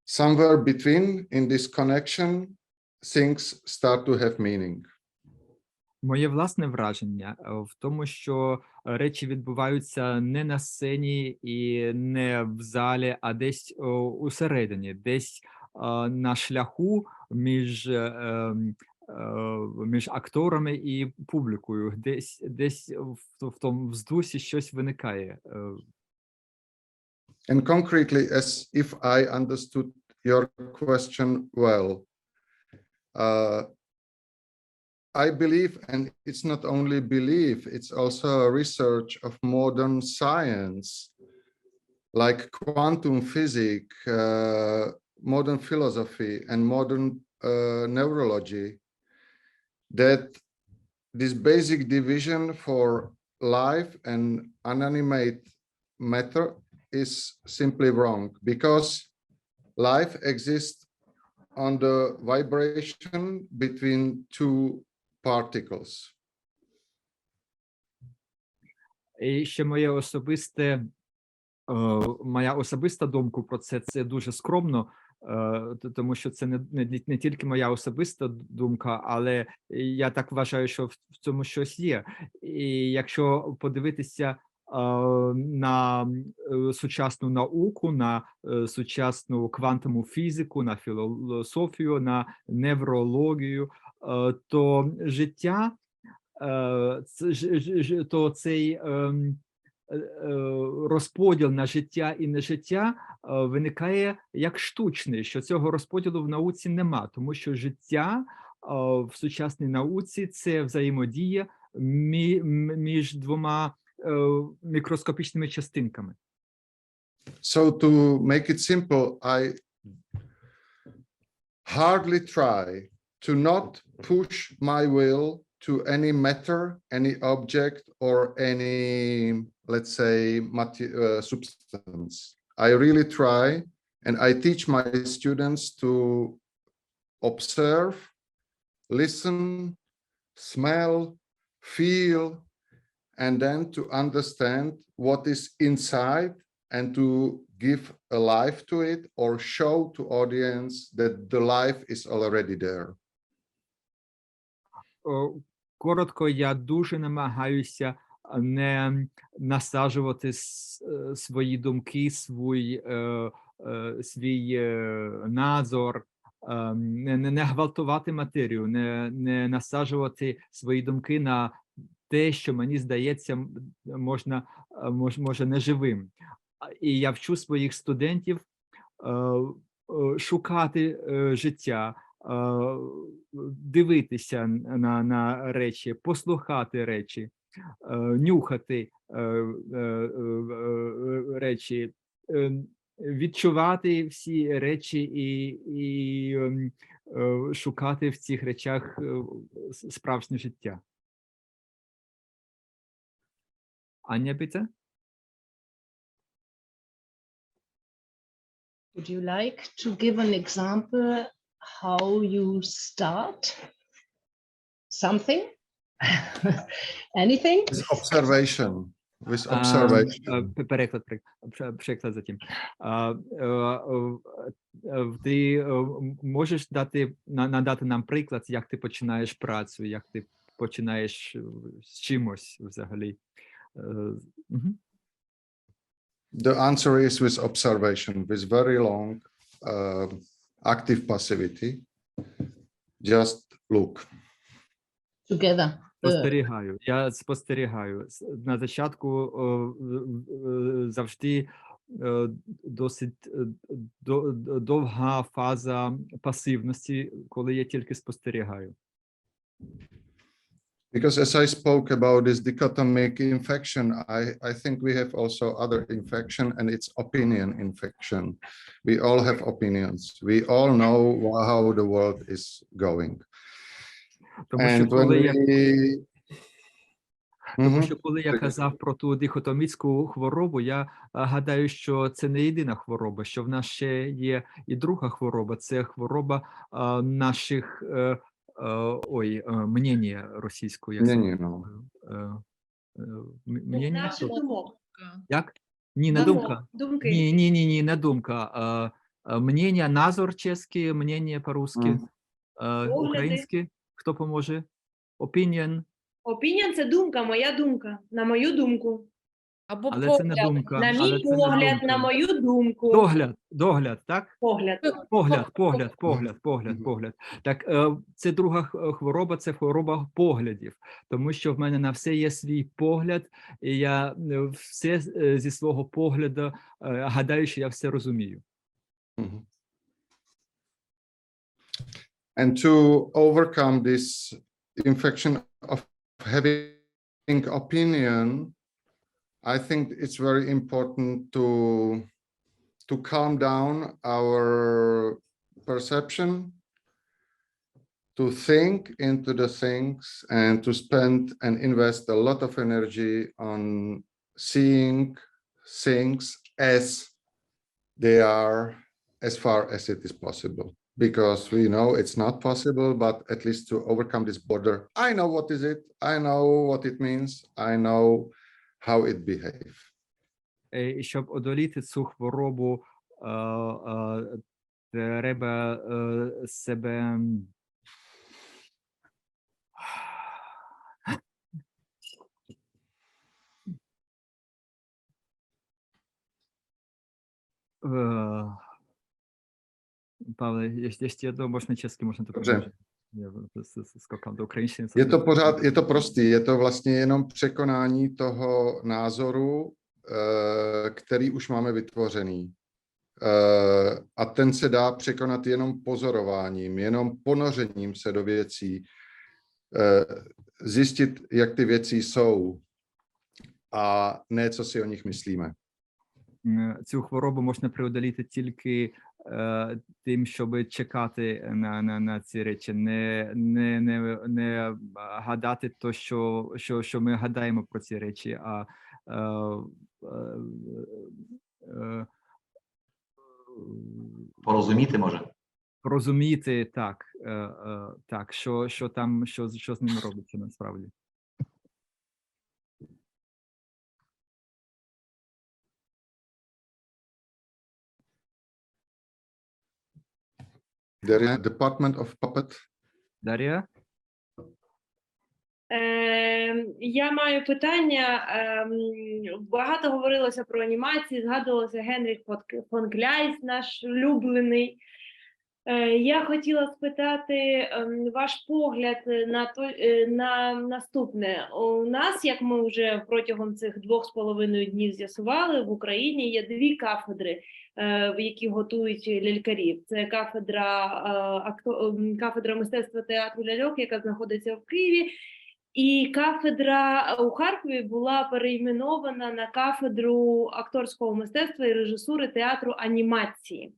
Somewhere between, in this connection, things start to have meaning. Моє власне враження в тому, що речі відбуваються не на сцені і не в залі, а десь усередині, десь на шляху між акторами і публікою, десь в тому вздусі щось виникає. And concretely, as if I understood your question well, I believe, and it's not only belief, it's also a research of modern science, like quantum physics, modern philosophy, and modern neurology, that this basic division for life and inanimate matter is simply wrong, because life exists on the vibration between two particles. І ще моя особиста думка про це дуже скромно, тому що це не тільки моя особиста думка, але я так вважаю, що в цьому щось є. І якщо подивитися на сучасну науку, на сучасну квантову фізику, на філософію, на неврологію, то життя, то цей розподіл на життя і нежиття виникає як штучний, що цього розподілу в науці нема, тому що життя в сучасній науці – це взаємодія між двома мікроскопічними частинками. So to make it simple, I hardly try to not push my will to any matter, any object, or any, let's say, substance. I really try, and I teach my students to observe, listen, smell, feel, and then to understand what is inside and to give a life to it or show to audience that the life is already there. Коротко, я дуже намагаюся не насаджувати свої думки, свій надзор, не гвалтувати матерію, не насаджувати свої думки на те, що мені здається, може неживим. І я вчу своїх студентів шукати життя, дивитися на речі, послухати речі, нюхати речі, відчувати всі речі і шукати в цих речах справжнє життя. Anja, bitte? Would you like to give an example how you start something? Anything? With observation. With observation. Переклад затім. Ти можеш надати нам приклад, як ти починаєш працю, як ти починаєш з чимось взагалі? The answer is with observation, with very long active passivity. Just look. Together. Я спостерігаю. На початку завжди досить довга фаза пасивності, коли я тільки спостерігаю. Because as I spoke about this dichotomic infection, I think we have also other infection, and it's opinion infection. We all have opinions. We all know how the world is going. Тому що коли я казав про ту дихотомічну хворобу, я гадаю, що це не єдина хвороба, що в нас ще є і друга хвороба. Це хвороба наших мнення російською. Мнення? Як? Ні, не думка. Ні, не думка. Мнення, назор чеський, мнення по-русски, українське. Хто поможе? Opinion. Opinion – це думка, моя думка, на мою думку. Або Але це не думка. На мій погляд, на мою думку. Догляд, так? Погляд. Так, це друга хвороба, це хвороба поглядів. Тому що в мене на все є свій погляд, і я все зі свого погляду гадаю, що я все розумію. And to overcome this infection of having opinion, I think it's very important to calm down our perception, to think into the things, and to spend and invest a lot of energy on seeing things as they are, as far as it is possible. Because we know it's not possible, but at least to overcome this border, I know what is it, I know what it means, I know how it behaves. І щоб одоліти цю хворобу, треба себе Павле, ještě jednou, možná česky, možná to Dobře. Skokám do ukrajinštiny. Je to prostý, je to vlastně jenom překonání toho názoru, který už máme vytvořený. A ten se dá překonat jenom pozorováním, jenom ponořením se do věcí, zjistit, jak ty věci jsou a ne, co si o nich myslíme. Цю хворобу можна преодоліти тільки тим, щоб чекати на ці речі, не гадати то, що ми гадаємо про ці речі, а порозуміти може. Розуміти, так, що з ним робиться насправді. There is a department of puppet. Дар'я? Я маю питання. Багато говорилося про анімації, згадувався Генріх фон Кляйс, наш улюблений. Я хотіла спитати ваш погляд на наступне. У нас, як ми вже протягом цих 2,5 днів з'ясували, в Україні є 2 кафедри, в які готують лялькарів. Це кафедра мистецтва театру ляльок, яка знаходиться в Києві, і кафедра у Харкові була перейменована на кафедру акторського мистецтва і режисури театру анімації.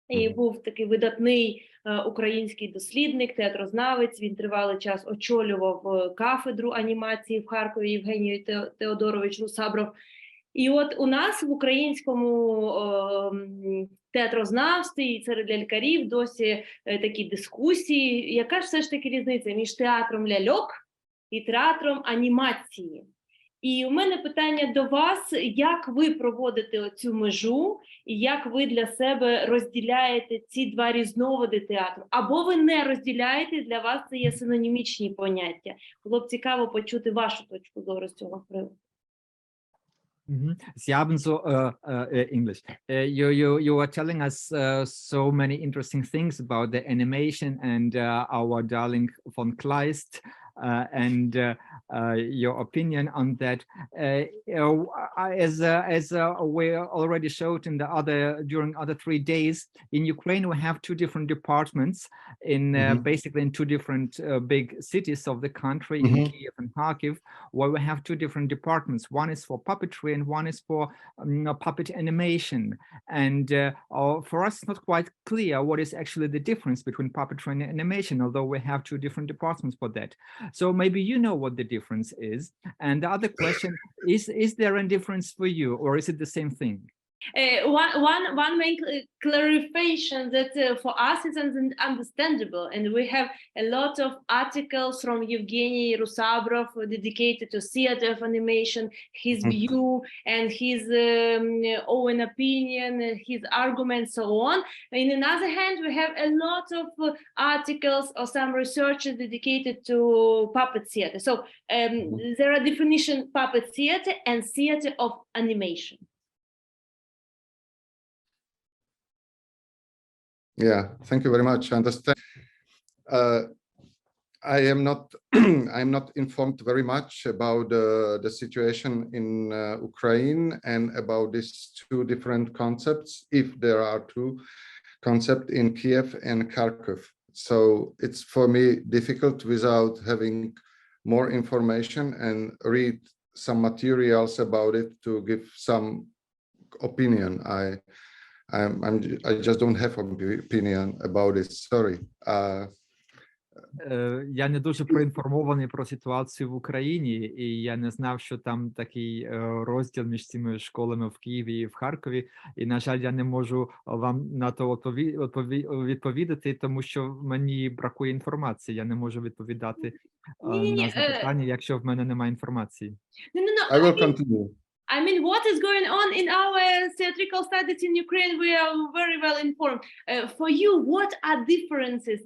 І був такий видатний український дослідник, театрознавець, він тривалий час очолював кафедру анімації в Харкові, Євгеній Теодорович Русабров. І от у нас в українському театрознавстві і серед лялькарів досі такі дискусії. Яка ж все ж таки різниця між театром ляльок і театром анімації? І у мене питання до вас, як ви проводите оцю межу, і як ви для себе розділяєте ці 2 різновиди театру? Або ви не розділяєте, для вас це є синонімічні поняття? Було б цікаво почути вашу точку зору з цього приводу. Sie haben so English. You are telling us so many interesting things about the animation and our darling von Kleist. and your opinion on that. As we already showed in during other 3 days, in Ukraine we have 2 different departments in basically in 2 different big cities of the country, in Kiev and Kharkiv, where we have 2 different departments. One is for puppetry and one is for puppet animation. And for us, it's not quite clear what is actually the difference between puppetry and animation, although we have 2 different departments for that. So maybe you know what the difference is. And the other question is there a difference for you, or is it the same thing? One main clarification that for us is understandable, and we have a lot of articles from Evgeny Rusabrov dedicated to theater of animation, his view and his own opinion, his arguments, so on. On another hand, we have a lot of articles or some researches dedicated to puppet theater. So there are definitions: puppet theater and theater of animation. Yeah, thank you very much. I understand. I am not I'm not informed very much about the situation in Ukraine and about these 2 different concepts, if there are 2 concepts in Kiev and Kharkiv. So it's for me difficult without having more information and read some materials about it to give some opinion. I just don't have an opinion about it. Sorry. Я не дуже проінформований про ситуацію в Україні, і я не знав, що там такий розділ між цими школами в Києві і в Харкові. І, на жаль, я не можу вам на то відповідати, тому що мені бракує інформації. Я не можу відповідати на запитання, якщо в мене немає інформації. I will continue. I mean, what is going on in our theatrical studies in Ukraine? We are very well informed. For you, what are differences,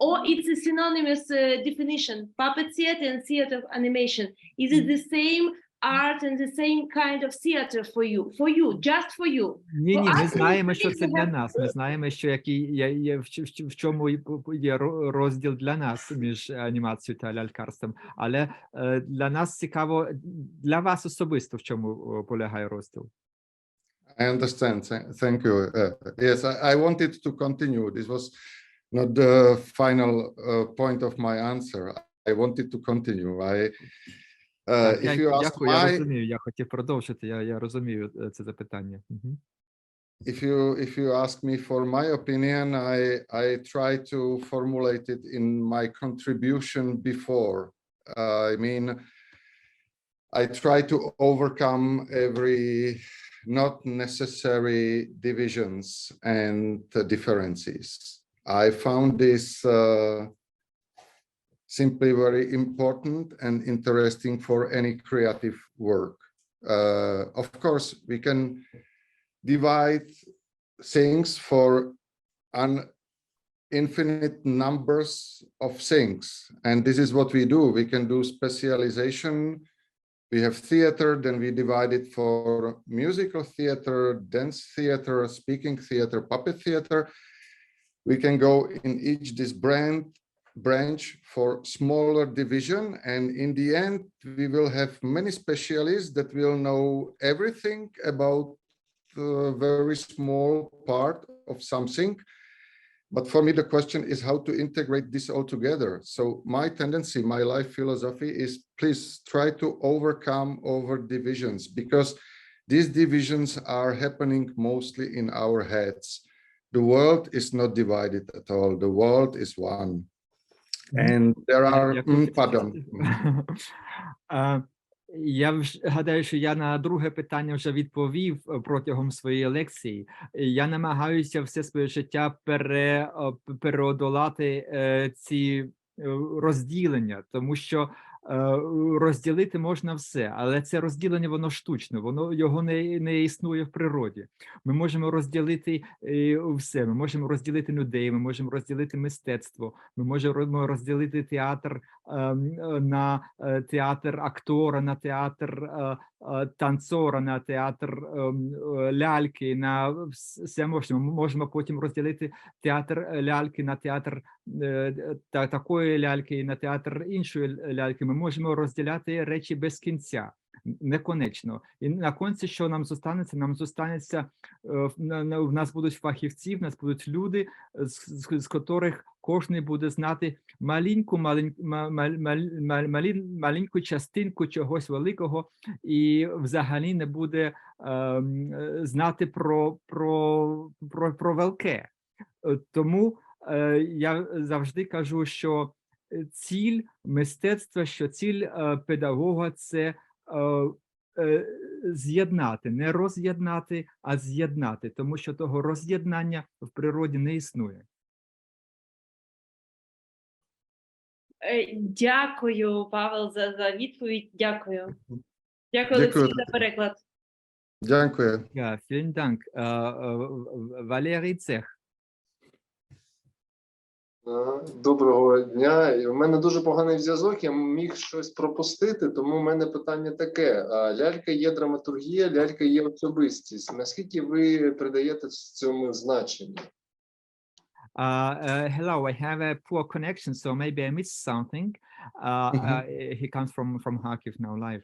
or it's a synonymous definition, puppet theater and theater of animation? Is it the same art and the same kind of theater for you? For you, just for you? Ні, ми знаємо, що це для нас. Ми знаємо, що в чому є розділ для нас між анімацією та лялькарством. Але для нас цікаво, для вас особисто, в чому полягає розділ. I understand. Thank you. Yes, I wanted to continue. This was not the final point of my answer. I wanted to continue. Дякую, я розумію, я хотів продовжити, я розумію це запитання. If you ask me for my opinion, I try to formulate it in my contribution before. I mean, I try to overcome every not necessary divisions and differences. I found this simply very important and interesting for any creative work. Of course, we can divide things for an infinite numbers of things, and this is what we do. We can do specialization. We have theater, then we divide it for musical theater, dance theater, speaking theater, puppet theater. We can go in each this branch for smaller division, and in the end we will have many specialists that will know everything about a very small part of something. But for me the question is how to integrate this all together. So my tendency, my life philosophy is please try to overcome over divisions, because these divisions are happening mostly in our heads. The world is not divided at all. The world is one. And there are pardon. Я гадаю, що я на друге питання вже відповів протягом своєї лекції. Я намагаюся все своє життя переодолати ці розділення, тому що розділити можна все, але це розділення, воно штучне, його не існує в природі. Ми можемо розділити все, ми можемо розділити людей, ми можемо розділити мистецтво, ми можемо розділити театр на театр актора, на театр танцора, на театр ляльки, на все можна. Ми можемо потім розділити театр ляльки на театр такої ляльки, на театр іншої ляльки. Ми можемо розділяти речі без кінця, неконечно. І на кінці, що нам зостанеться? Нам зостанеться, в нас будуть фахівці, в нас будуть люди, з котрих кожен буде знати маленьку частинку чогось великого і взагалі не буде знати про велике. Тому я завжди кажу, що ціль мистецтва, що ціль педагога – це з'єднати, не роз'єднати, а з'єднати, тому що того роз'єднання в природі не існує. Дякую, Павел, за відповідь. Дякую. Дякую, Олексій, за переклад. Дякую. Ja, vielen Dank. Валерій Цех. Доброго дня. У мене дуже поганий зв'язок, я міг щось пропустити, тому в мене питання таке. Лялька є драматургія, лялька є особистість. Наскільки ви придаєте цьому значення? Hello, I have a poor connection, so maybe I missed something. He comes from Kharkiv now live.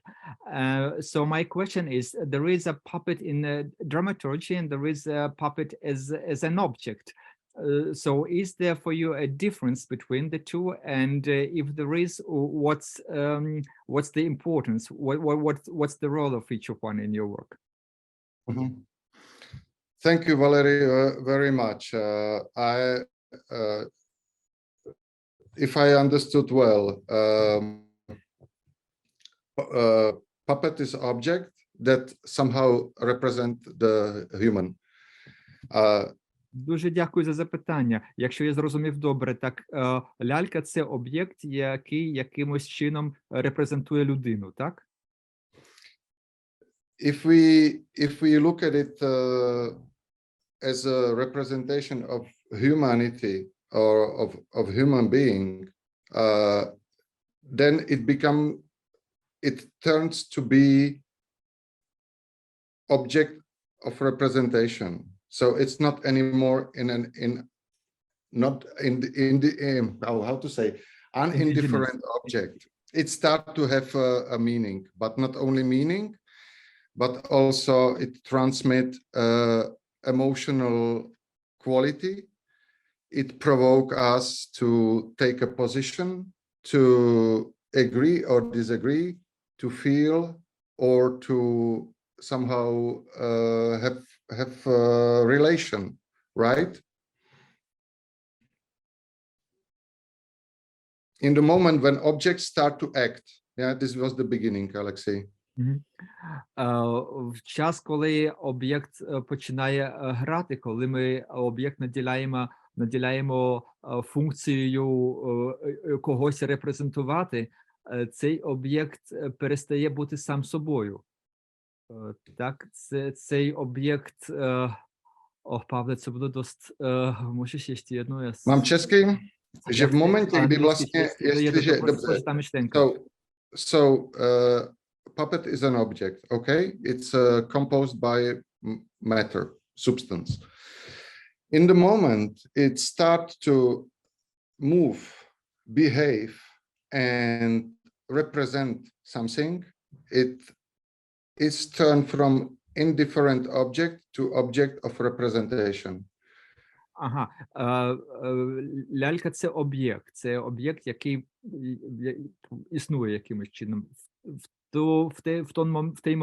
So my question is, there is a puppet in dramaturgy and there is a puppet as an object. So is there for you a difference between the two? And if there is, what's the importance? What's the role of each one in your work? Thank you, Valerie, very much. If I understood well, puppet is object that somehow represent the human. Дуже дякую за запитання. Якщо я зрозумів добре, так лялька – це об'єкт, який якимось чином репрезентує людину, так? If we look at it as a representation of humanity or of human being, then it turns to be object of representation. So it's not anymore how to say, an indifferent object. It starts to have a meaning, but not only meaning, but also it transmits emotional quality. It provokes us to take a position, to agree or disagree, to feel, or to somehow have a relation, right? In the moment when objects start to act, yeah, this was the beginning, Alexei. В час, коли об'єкт починає грати, коли ми об'єкт наділяємо функцією когось репрезентувати, цей об'єкт перестає бути сам собою. Так, цей об'єкт... Павле, це буде досить... Можеш ще одну... Mám český, že v momentě, kdy vlastně... So, puppet is an object, okay? It's composed by matter, substance. In the moment it starts to move, behave, and represent something, it is turned from indifferent object to object of representation. Ага, лялька – це об'єкт, який існує якимось чином. В той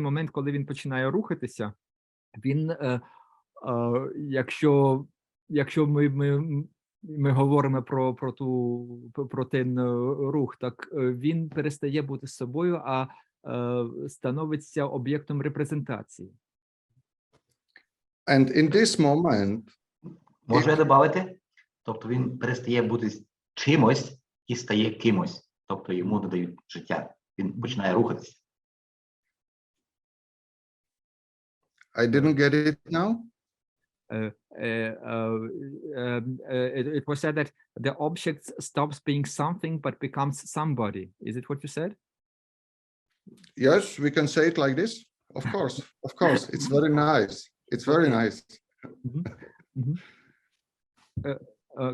момент, коли він починає рухатися, він, якщо ми говоримо про той рух, так він перестає бути собою, а становиться об'єктом репрезентації. And in this moment, можу я додати? Тобто він перестає бути чимось і стає кимось. тобто йому додають життя. Він починає рухатися. I didn't get it now. It was said that the object stops being something but becomes somebody. Is it what you said? Yes, we can say it like this. Of course. It's very nice. It's very nice.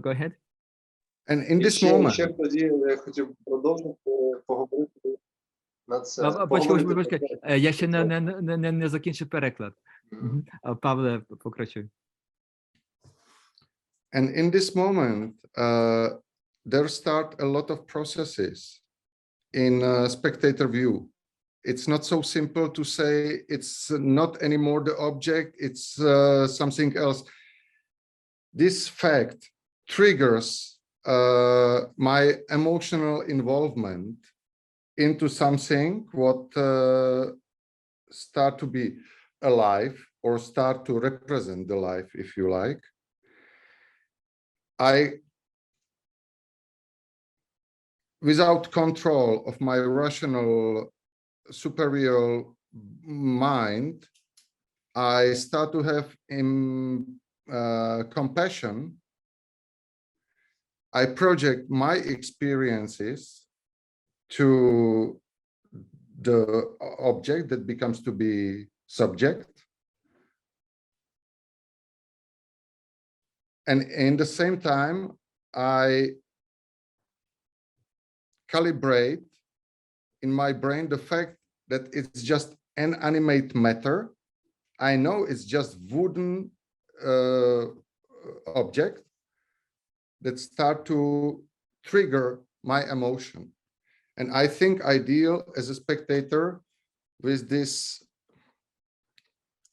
Go ahead. And in this moment, Ще тоді я хотів продовжити поговорити над це. Почекай, я ще не закінчив переклад. Павле, покрачуй. And in this moment, there start a lot of processes in spectator view. It's not so simple to say it's not anymore the object, it's something else. This fact triggers my emotional involvement into something what start to be alive or start to represent the life, if you like. Without control of my rational superior mind, I start to have compassion. I project my experiences to the object that becomes to be subject. And in the same time, I calibrate in my brain the fact that it's just an animate matter. I know it's just wooden object that start to trigger my emotion. And I think I deal as a spectator with this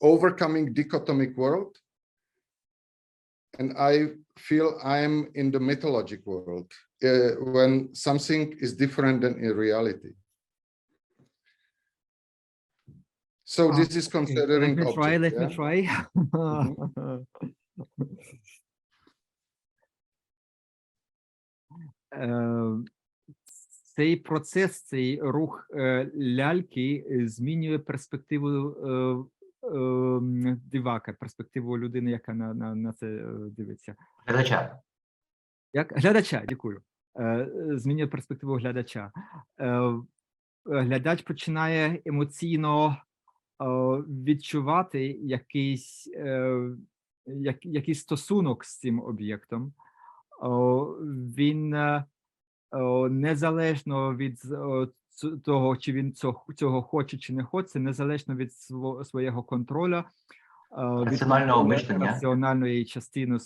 overcoming dichotomic world. And I feel I'm in the mythologic world when something is different than in reality. So this is considering object. Let me try. Цей процес, цей рух ляльки змінює перспективу дивака, перспективу людини, яка на це дивиться. Глядача. Як? Глядача, дякую. Змінює перспективу глядача. Глядач починає емоційно відчувати якийсь стосунок з цим об'єктом. Він незалежно від того, чи він цього хоче чи не хоче, незалежно від свого контролю, раціонального мислення, раціональної частини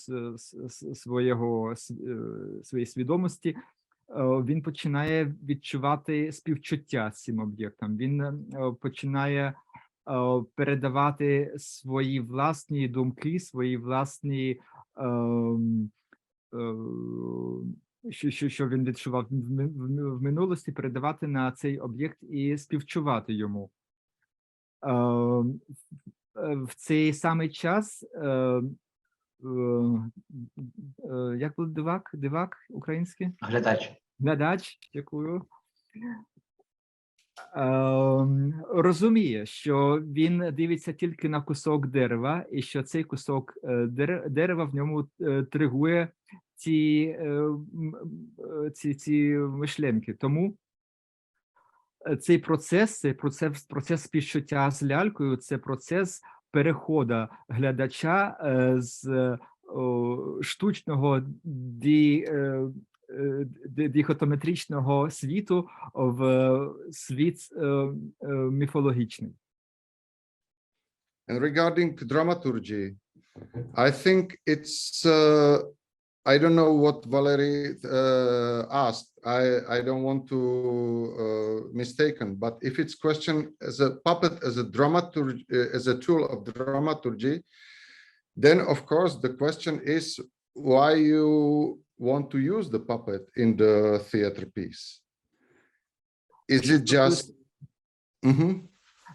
своєї свідомості, він починає відчувати співчуття з цим об'єктом. Він починає передавати свої власні думки, свої власні що він відчував в минулості, передавати на цей об'єкт і співчувати йому. В цей самий час, як був дивак? Дивак український? глядач. Глядач, дякую. Розуміє, що він дивиться тільки на кусок дерева, і що цей кусок дерева в ньому тригує ці мишлемки. Тому цей процес співчуття з лялькою, це процес переходу глядача з штучного дихотометричного світу в світ міфологічний. And regarding dramaturgy, I think it's I don't know what Valerie asked. I don't want to mistaken, but if it's question as a puppet, as a dramaturgy, as a tool of dramaturgy, then of course the question is why you want to use the puppet in the theater piece. Is it just?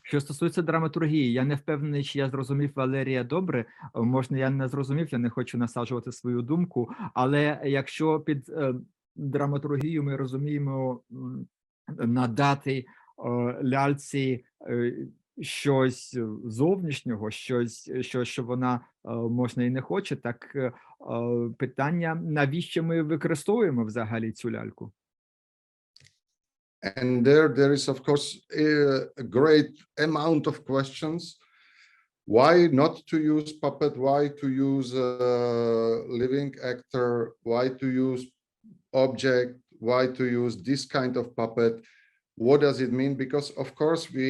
Що стосується драматургії, я не впевнений, чи я зрозумів Валерія добре. Можна, я не зрозумів, я не хочу насаджувати свою думку, але якщо драматургію ми розуміємо надати ляльці щось зовнішнього, щось, що вона можна і не хоче, так питання, навіщо ми використовуємо взагалі цю ляльку? And there is, of course, a great amount of questions. Why not to use puppet? Why to use a living actor? Why to use object? Why to use this kind of puppet? What does it mean? Because, of course, we,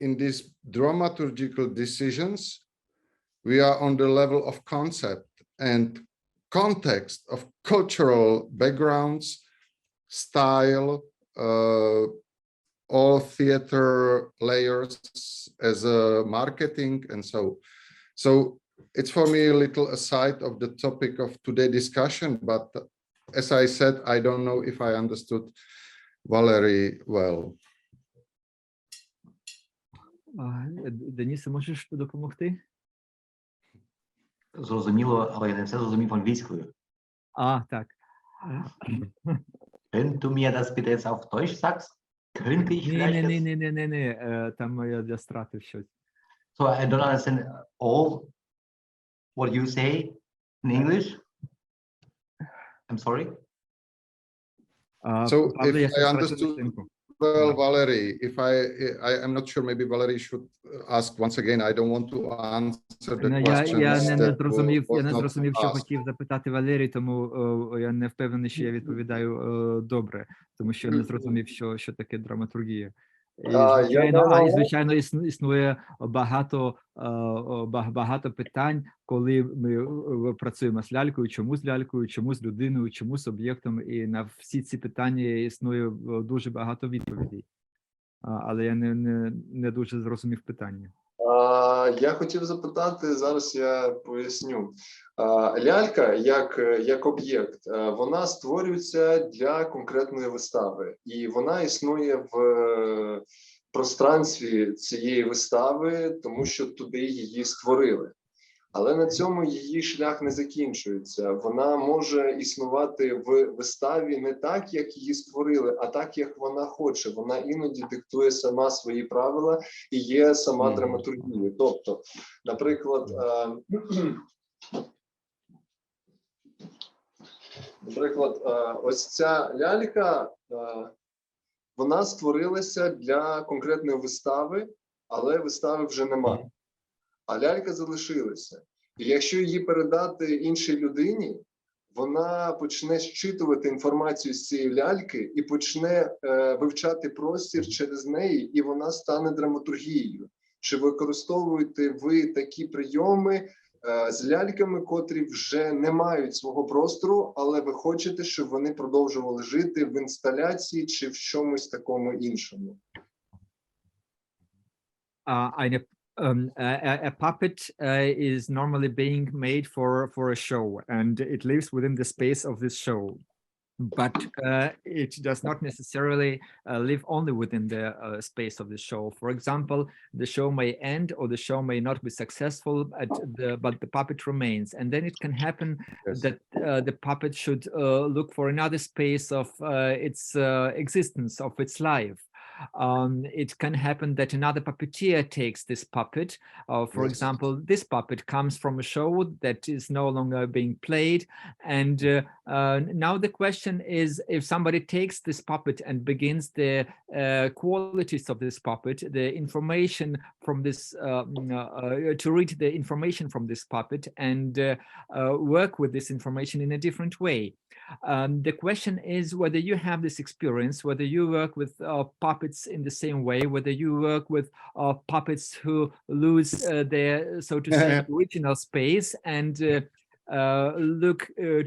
in these dramaturgical decisions, we are on the level of concept and context of cultural backgrounds, style, all theater layers as a marketing and so it's for me a little aside of the topic of today's discussion, but as I said, I don't know if I understood Valerie well. Денисе, можеш допомогти? Зрозуміло, але я не все зрозумів англійською. Так. Könnt du mir das bitte jetzt auf Deutsch sagst? Könnte ich vielleicht jetzt... Ні, там я стратив щось. So I don't understand all what you say in English. I'm sorry. So if I understood well, Valerie, if I'm not sure, maybe Valerie should ask once again. I don't want to answer the questions. Я не зрозумів, що хотів запитати Валерій, тому я не впевнений, що я відповідаю добре, тому що я не зрозумів, що таке драматургія. І звичайно, існує багато питань, коли ми працюємо з лялькою, чому з людиною, чому з об'єктом, і на всі ці питання існує дуже багато відповідей. Але я не дуже зрозумів питання. Я хотів запитати, зараз я поясню. Лялька, як об'єкт, вона створюється для конкретної вистави. І вона існує в пространстві цієї вистави, тому що туди її створили. Але на цьому її шлях не закінчується. Вона може існувати в виставі не так, як її створили, а так, як вона хоче. Вона іноді диктує сама свої правила і є сама драматургією. Тобто, наприклад, ось ця лялька, вона створилася для конкретної вистави, але вистави вже немає. А лялька залишилася. І якщо її передати іншій людині, вона почне зчитувати інформацію з цієї ляльки і почне вивчати простір через неї, і вона стане драматургією. Чи використовуєте ви такі прийоми з ляльками, котрі вже не мають свого простору, але ви хочете, щоб вони продовжували жити в інсталяції чи в чомусь такому іншому? A puppet is normally being made for a show, and it lives within the space of this show. But it does not necessarily live only within the space of the show. For example, the show may end or the show may not be successful, but the puppet remains. And then it can happen that the puppet should look for another space of its existence, of its life. It can happen that another puppeteer takes this puppet. For example, this puppet comes from a show that is no longer being played. And now the question is, if somebody takes this puppet and begins the qualities of this puppet, the information from this, to read the information from this puppet and work with this information in a different way. The question is whether you have this experience, whether you work with puppets in the same way, whether you work with puppets who lose their, so to say, original space and look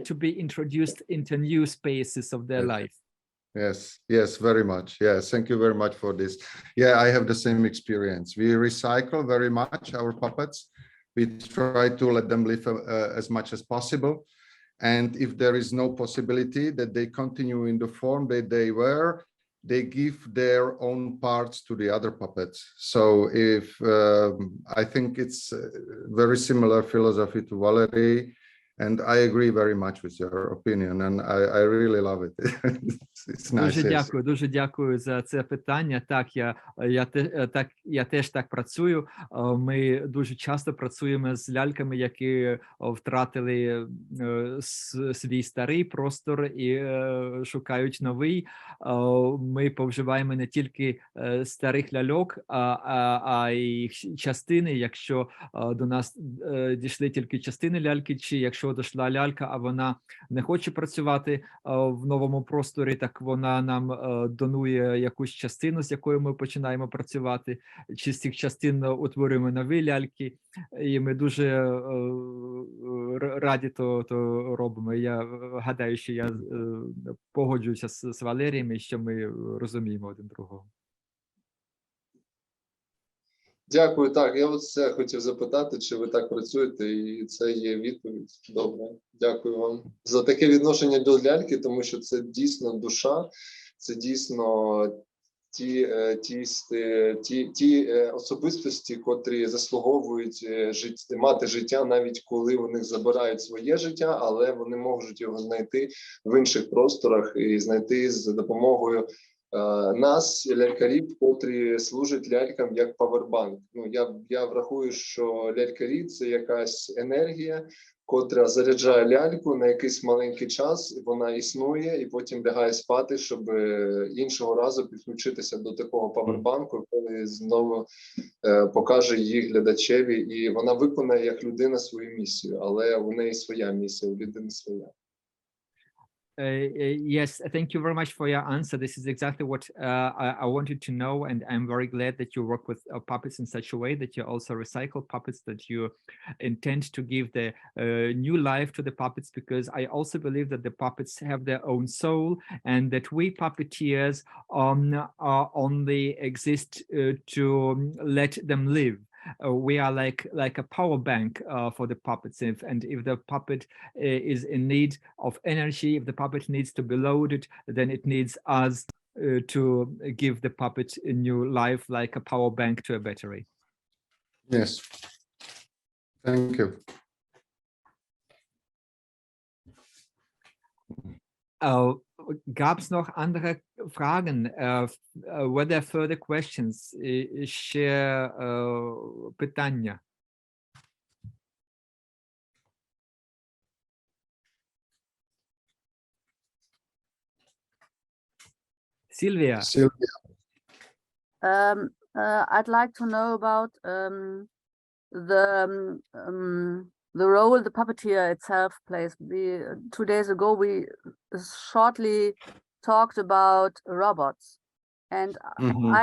to be introduced into new spaces of their life. Yes, very much. Yes, thank you very much for this. Yeah, I have the same experience. We recycle very much our puppets. We try to let them live as much as possible. And if there is no possibility that they continue in the form that they were, they give their own parts to the other puppets. So if I think it's a very similar philosophy to Valerie, And I agree very much with your opinion, and I really love it. It's nice. Дуже дякую за це питання. Так, я теж так працюю. Ми дуже часто працюємо з ляльками, які втратили свій старий простор і шукають новий. Ми повживаємо не тільки старих ляльок, а й частини. Якщо до нас дійшли тільки частини ляльки, чи якщо дійшла лялька, а вона не хоче працювати в новому просторі, так вона нам донує якусь частину, з якою ми починаємо працювати, чи з цих частин утворюємо нові ляльки, і ми дуже раді то робимо. Я гадаю, що я погоджуюся з Валерієм, і що ми розуміємо один другого. Дякую. Так, я от це хотів запитати, чи ви так працюєте, і це є відповідь. Добре, дякую вам за таке відношення до ляльки, тому що це дійсно душа, це дійсно ті особистості, котрі заслуговують мати життя, навіть коли у них забирають своє життя, але вони можуть його знайти в інших просторах і знайти за допомогою нас, лялькарів, котрі служать лялькам як павербанк. Ну, я врахую, що лялькарі – це якась енергія, котра заряджає ляльку на якийсь маленький час, вона існує і потім лягає спати, щоб іншого разу підключитися до такого павербанку, коли знову покаже її глядачеві, і вона виконає як людина свою місію, але у неї своя місія, у людини своя. Yes, thank you very much for your answer. This is exactly what I wanted to know, and I'm very glad that you work with puppets in such a way that you also recycle puppets, that you intend to give the new life to the puppets, because I also believe that the puppets have their own soul, and that we puppeteers only exist to let them live. We are like a power bank for the puppets, and if the puppet is in need of energy, if the puppet needs to be loaded, then it needs us to give the puppet a new life, like a power bank to a battery. Yes, thank you. Gab es noch andere Fragen? Were there further questions? Ще питання? Sylvia. I'd like to know about the role the puppeteer itself plays. 2 days ago, we shortly talked about robots. And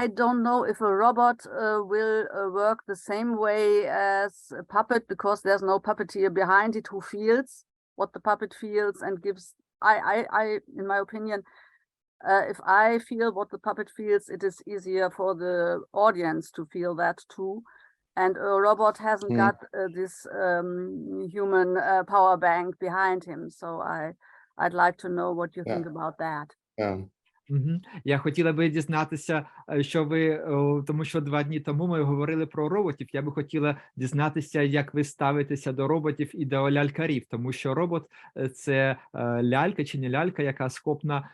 I don't know if a robot will work the same way as a puppet, because there's no puppeteer behind it who feels what the puppet feels and gives. In my opinion, if I feel what the puppet feels, it is easier for the audience to feel that too. And a robot hasn't got this human power bank behind him. So I'd like to know what you think about that. Я хотіла би дізнатися, що ви, тому що 2 дні тому ми говорили про роботів. Я би хотіла дізнатися, як ви ставитеся до роботів і до лялькарів, тому що робот – це лялька чи не лялька, яка схопна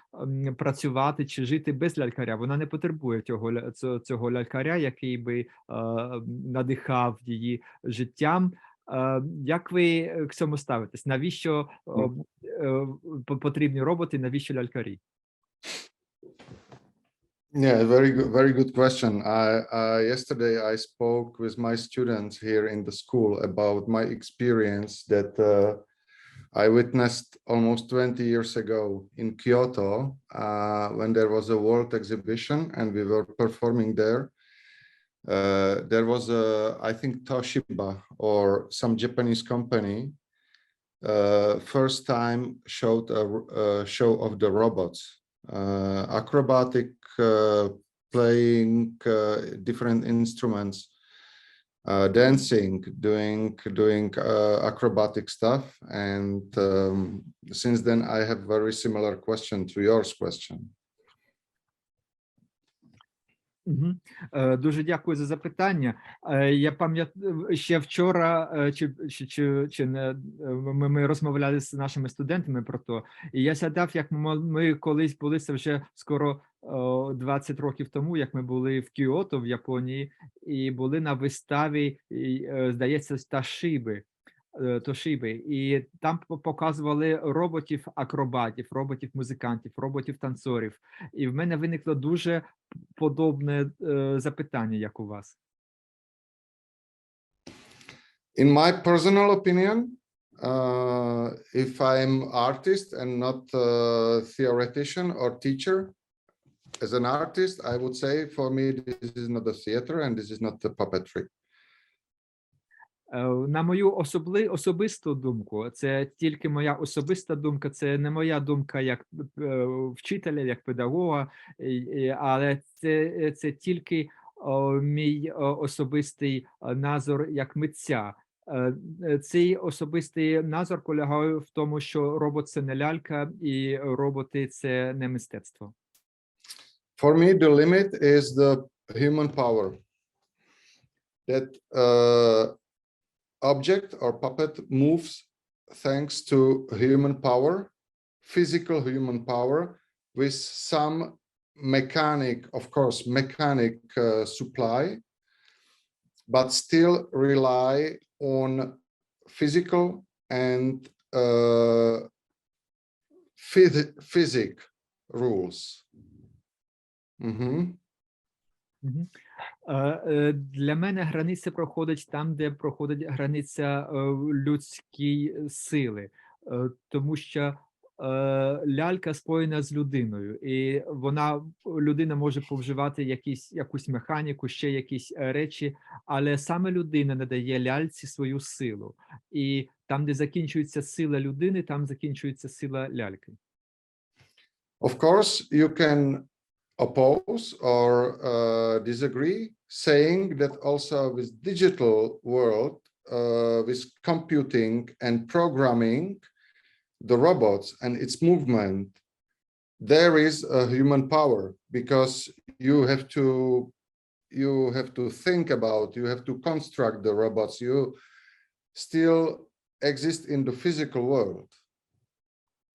працювати чи жити без лялькаря. Вона не потребує цього лялькаря, який би надихав її життям. Як ви к цьому ставитесь? Навіщо потрібні роботи, навіщо лялькарі? Yeah, very good question. Yesterday I spoke with my students here in the school about my experience that I witnessed almost 20 years ago in Kyoto when there was a world exhibition and we were performing there. There was I think Toshiba or some Japanese company first time showed a show of the robots. Acrobatic, playing different instruments, dancing, doing acrobatic stuff, and since then I have very similar question to yours question. Дуже дякую за запитання. Я пам'ятаю, ще вчора ми розмовляли з нашими студентами про то, і я згадав, як ми колись були, це вже скоро 20 років тому, як ми були в Кіото, в Японії, і були на виставі, здається, Тошиби, і там показували роботів-акробатів, роботів-музикантів, роботів-танцорів. І в мене виникло дуже подобне запитання, як у вас. In my personal opinion, if I'm artist and not a theoretician or teacher, as an artist, I would say for me this is not a theater and this is not the puppetry. На мою особисту думку, це тільки моя особиста думка, це не моя думка як вчителя, як педагога, але це тільки мій особистий назор як митця. Цей особистий назор полягає в тому, що робот – це не лялька, і роботи – це не мистецтво. For me, the limit is the human power. That object or puppet moves thanks to human power, physical human power, with some mechanic, of course, mechanic supply, but still rely on physical and physic rules. Для мене границя проходить там, де проходить границя людської сили, тому що лялька споєна з людиною, і людина може повживати якусь механіку, ще якісь речі, але саме людина надає ляльці свою силу. І там, де закінчується сила людини, там закінчується сила ляльки. Of course, you can oppose or disagree, saying that also with digital world, with computing and programming the robots and its movement, there is a human power, because you have to think about, you have to construct the robots, you still exist in the physical world.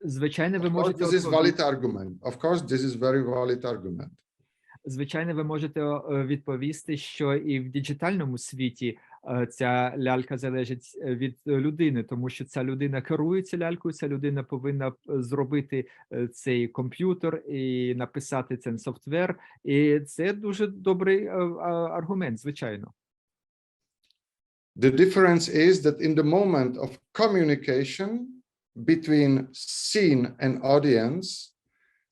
Звичайно, ви можете... This is valid argument. Of course, this is very valid argument. Звичайно, ви можете відповісти, що і в діджитальному світі ця лялька залежить від людини, тому що ця людина керується лялькою, ця людина повинна зробити цей комп'ютер і написати цей софтвер, і це дуже добрий аргумент, звичайно. The difference is that in the moment of communication between scene and audience,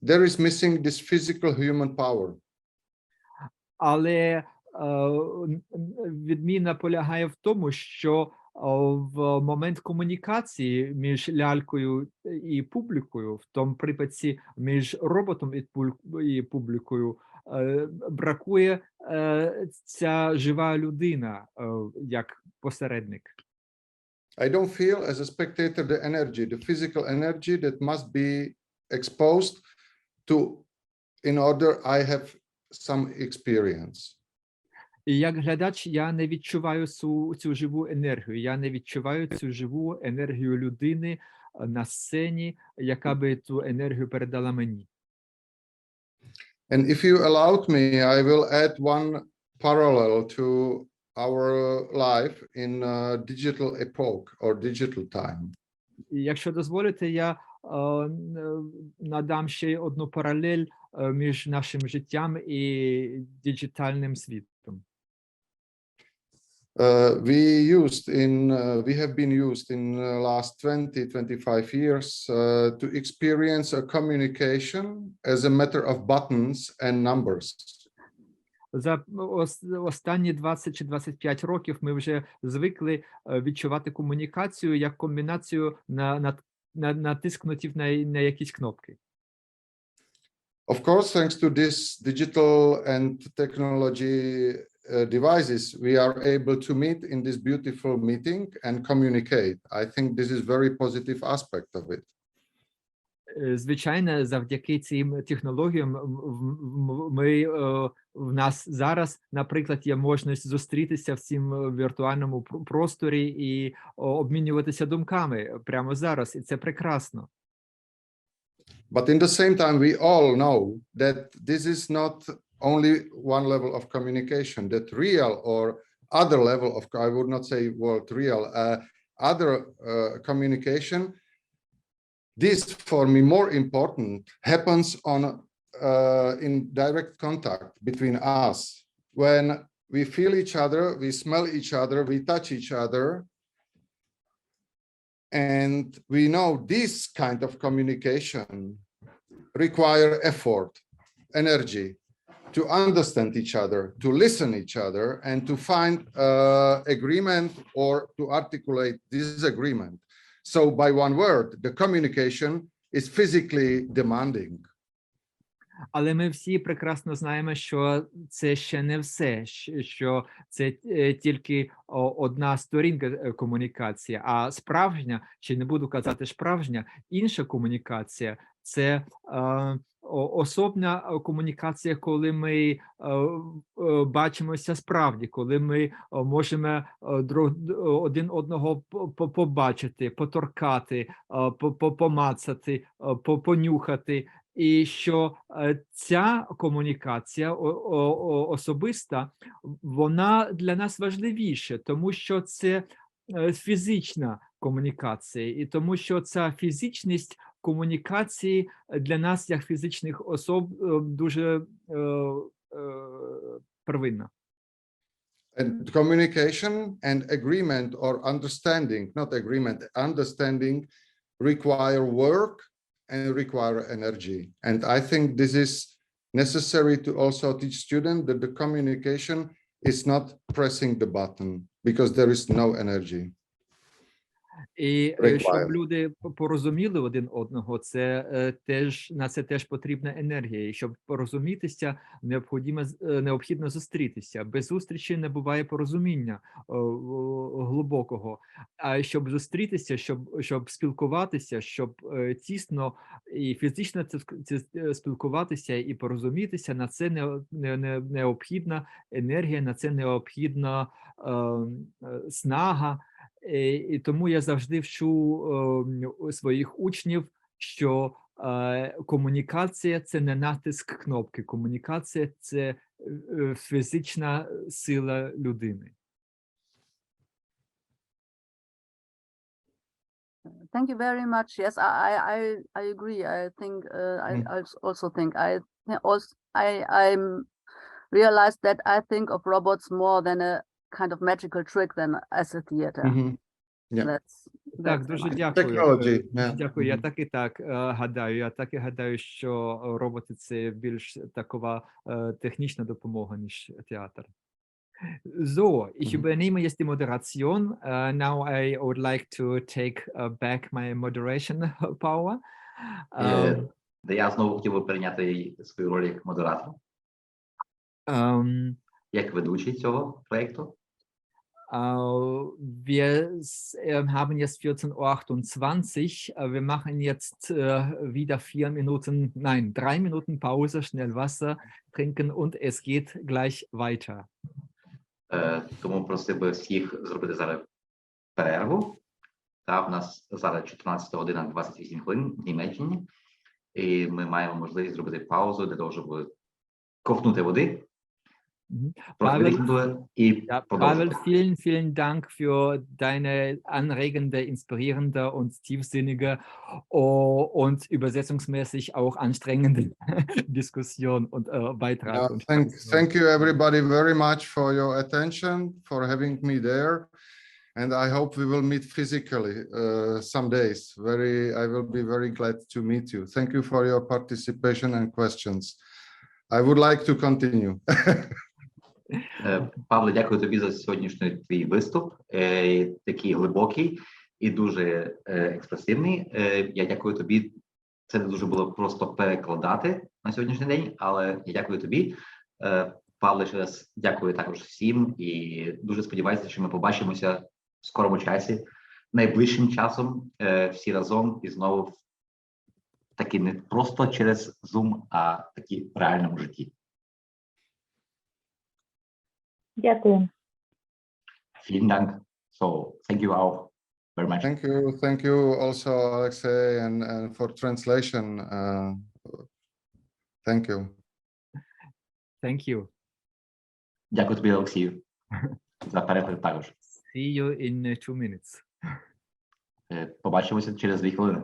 there is missing this physical human power. Але відміна полягає в тому, що в момент комунікації між лялькою і публікою, в тому припадці між роботом і публікою, бракує ця жива людина як посередник. I don't feel as a spectator the energy, the physical energy that must be exposed to in order I have some experience. І як глядач я не відчуваю цю живу енергію, я не відчуваю цю живу енергію людини на сцені, яка би ту енергію передала мені. And if you allowed me, I will add one parallel to our life in digital epoch or digital time. І якщо дозволите, я надам ще одну паралель між нашим життям і діджитальним світом. We have been used in the last 20-25 years to experience a communication as a matter of buttons and numbers. За останні 20 чи 25 років ми вже звикли відчувати комунікацію як комбінацію натискнутів на якісь кнопки. Of course, thanks to this digital and technology devices, we are able to meet in this beautiful meeting and communicate. I think this is very positive aspect of it. Звичайно, завдяки цим технологіям в нас зараз, наприклад, є можливість зустрітися в цьому віртуальному просторі і обмінюватися думками прямо зараз, і це прекрасно. But in the same time, we all know that this is not only one level of communication, that real or other level of, I would not say word real, other communication, this for me more important, happens on in direct contact between us. When we feel each other, we smell each other, we touch each other, and we know this kind of communication require effort, energy, to understand each other, to listen each other, and to find agreement or to articulate disagreement. So by one word, the communication is physically demanding. Але ми всі прекрасно знаємо, що це ще не все, що це тільки одна сторінка комунікації, а справжня, чи не буду казати справжня, інша комунікація – це особна комунікація, коли ми бачимося справді, коли ми можемо один одного побачити, поторкати, помацати, понюхати. І що ця комунікація особиста, вона для нас важливіша, тому що це фізична комунікація, і тому що ця фізичність комунікації для нас, як фізичних особ, дуже первинна. And communication and agreement or understanding, not agreement, understanding require work and require energy. And I think this is necessary to also teach students that the communication is not pressing the button because there is no energy. І щоб люди порозуміли один одного, це теж на це теж потрібна енергія. І щоб порозумітися, необхідно зустрітися. Без зустрічі не буває порозуміння глибокого. А щоб зустрітися, щоб спілкуватися, щоб тісно і фізично спілкуватися і порозумітися, на це необхідна енергія, на це необхідна снага. І тому я завжди вчу своїх учнів, що комунікація – це не натиск кнопки, комунікація – це фізична сила людини. Thank you very much. Yes, I agree. I think I also think I realized that I think of robots more than a kind of magical trick than as a theater. Mm-hmm. Yeah. Так, дуже дякую. Technology. Дякую. Я так і так гадаю. Я так і гадаю, що роботи – це більш такова технічна допомога, ніж театр. So, ich übernehme jetzt die Moderation. Now I would like to take back my moderation power. Я знову хотів би прийняти свою роль як модератор, як ведучий цього проєкту. Wir haben jetzt 14:28 Uhr. Wir machen jetzt wieder 3 Minuten Pause, schnell Wasser trinken und es geht gleich weiter. Тому просив би всіх зробити зараз перерву. У нас зараз 14 година 28 хвилин в Німеччині. І ми маємо можливість зробити паузу для того, щоб ковтнути води. Pavel, vielen Dank für deine anregende, inspirierende und tiefsinnige und übersetzungsmäßig auch anstrengende Diskussion und Beitrag. Thank you everybody very much for your attention, for having me there. And I hope we will meet physically some days. I will be very glad to meet you. Thank you for your participation and questions. I would like to continue. Павле, дякую тобі за сьогоднішній твій виступ, такий глибокий і дуже експресивний. Я дякую тобі. Це не дуже було просто перекладати на сьогоднішній день, але я дякую тобі. Павле, ще раз дякую також всім і дуже сподіваюся, що ми побачимося в скорому часі, найближчим часом, всі разом і знову таки не просто через Zoom, а таки в реальному житті. Дякую. Vielen Dank. So, thank you auch very much. Thank you also, Alexei, and for translation. Thank you. Thank you. Дякую тобі, Олексію, за переклад також. See you in 2 minutes. Побачимося через 2 хвилини.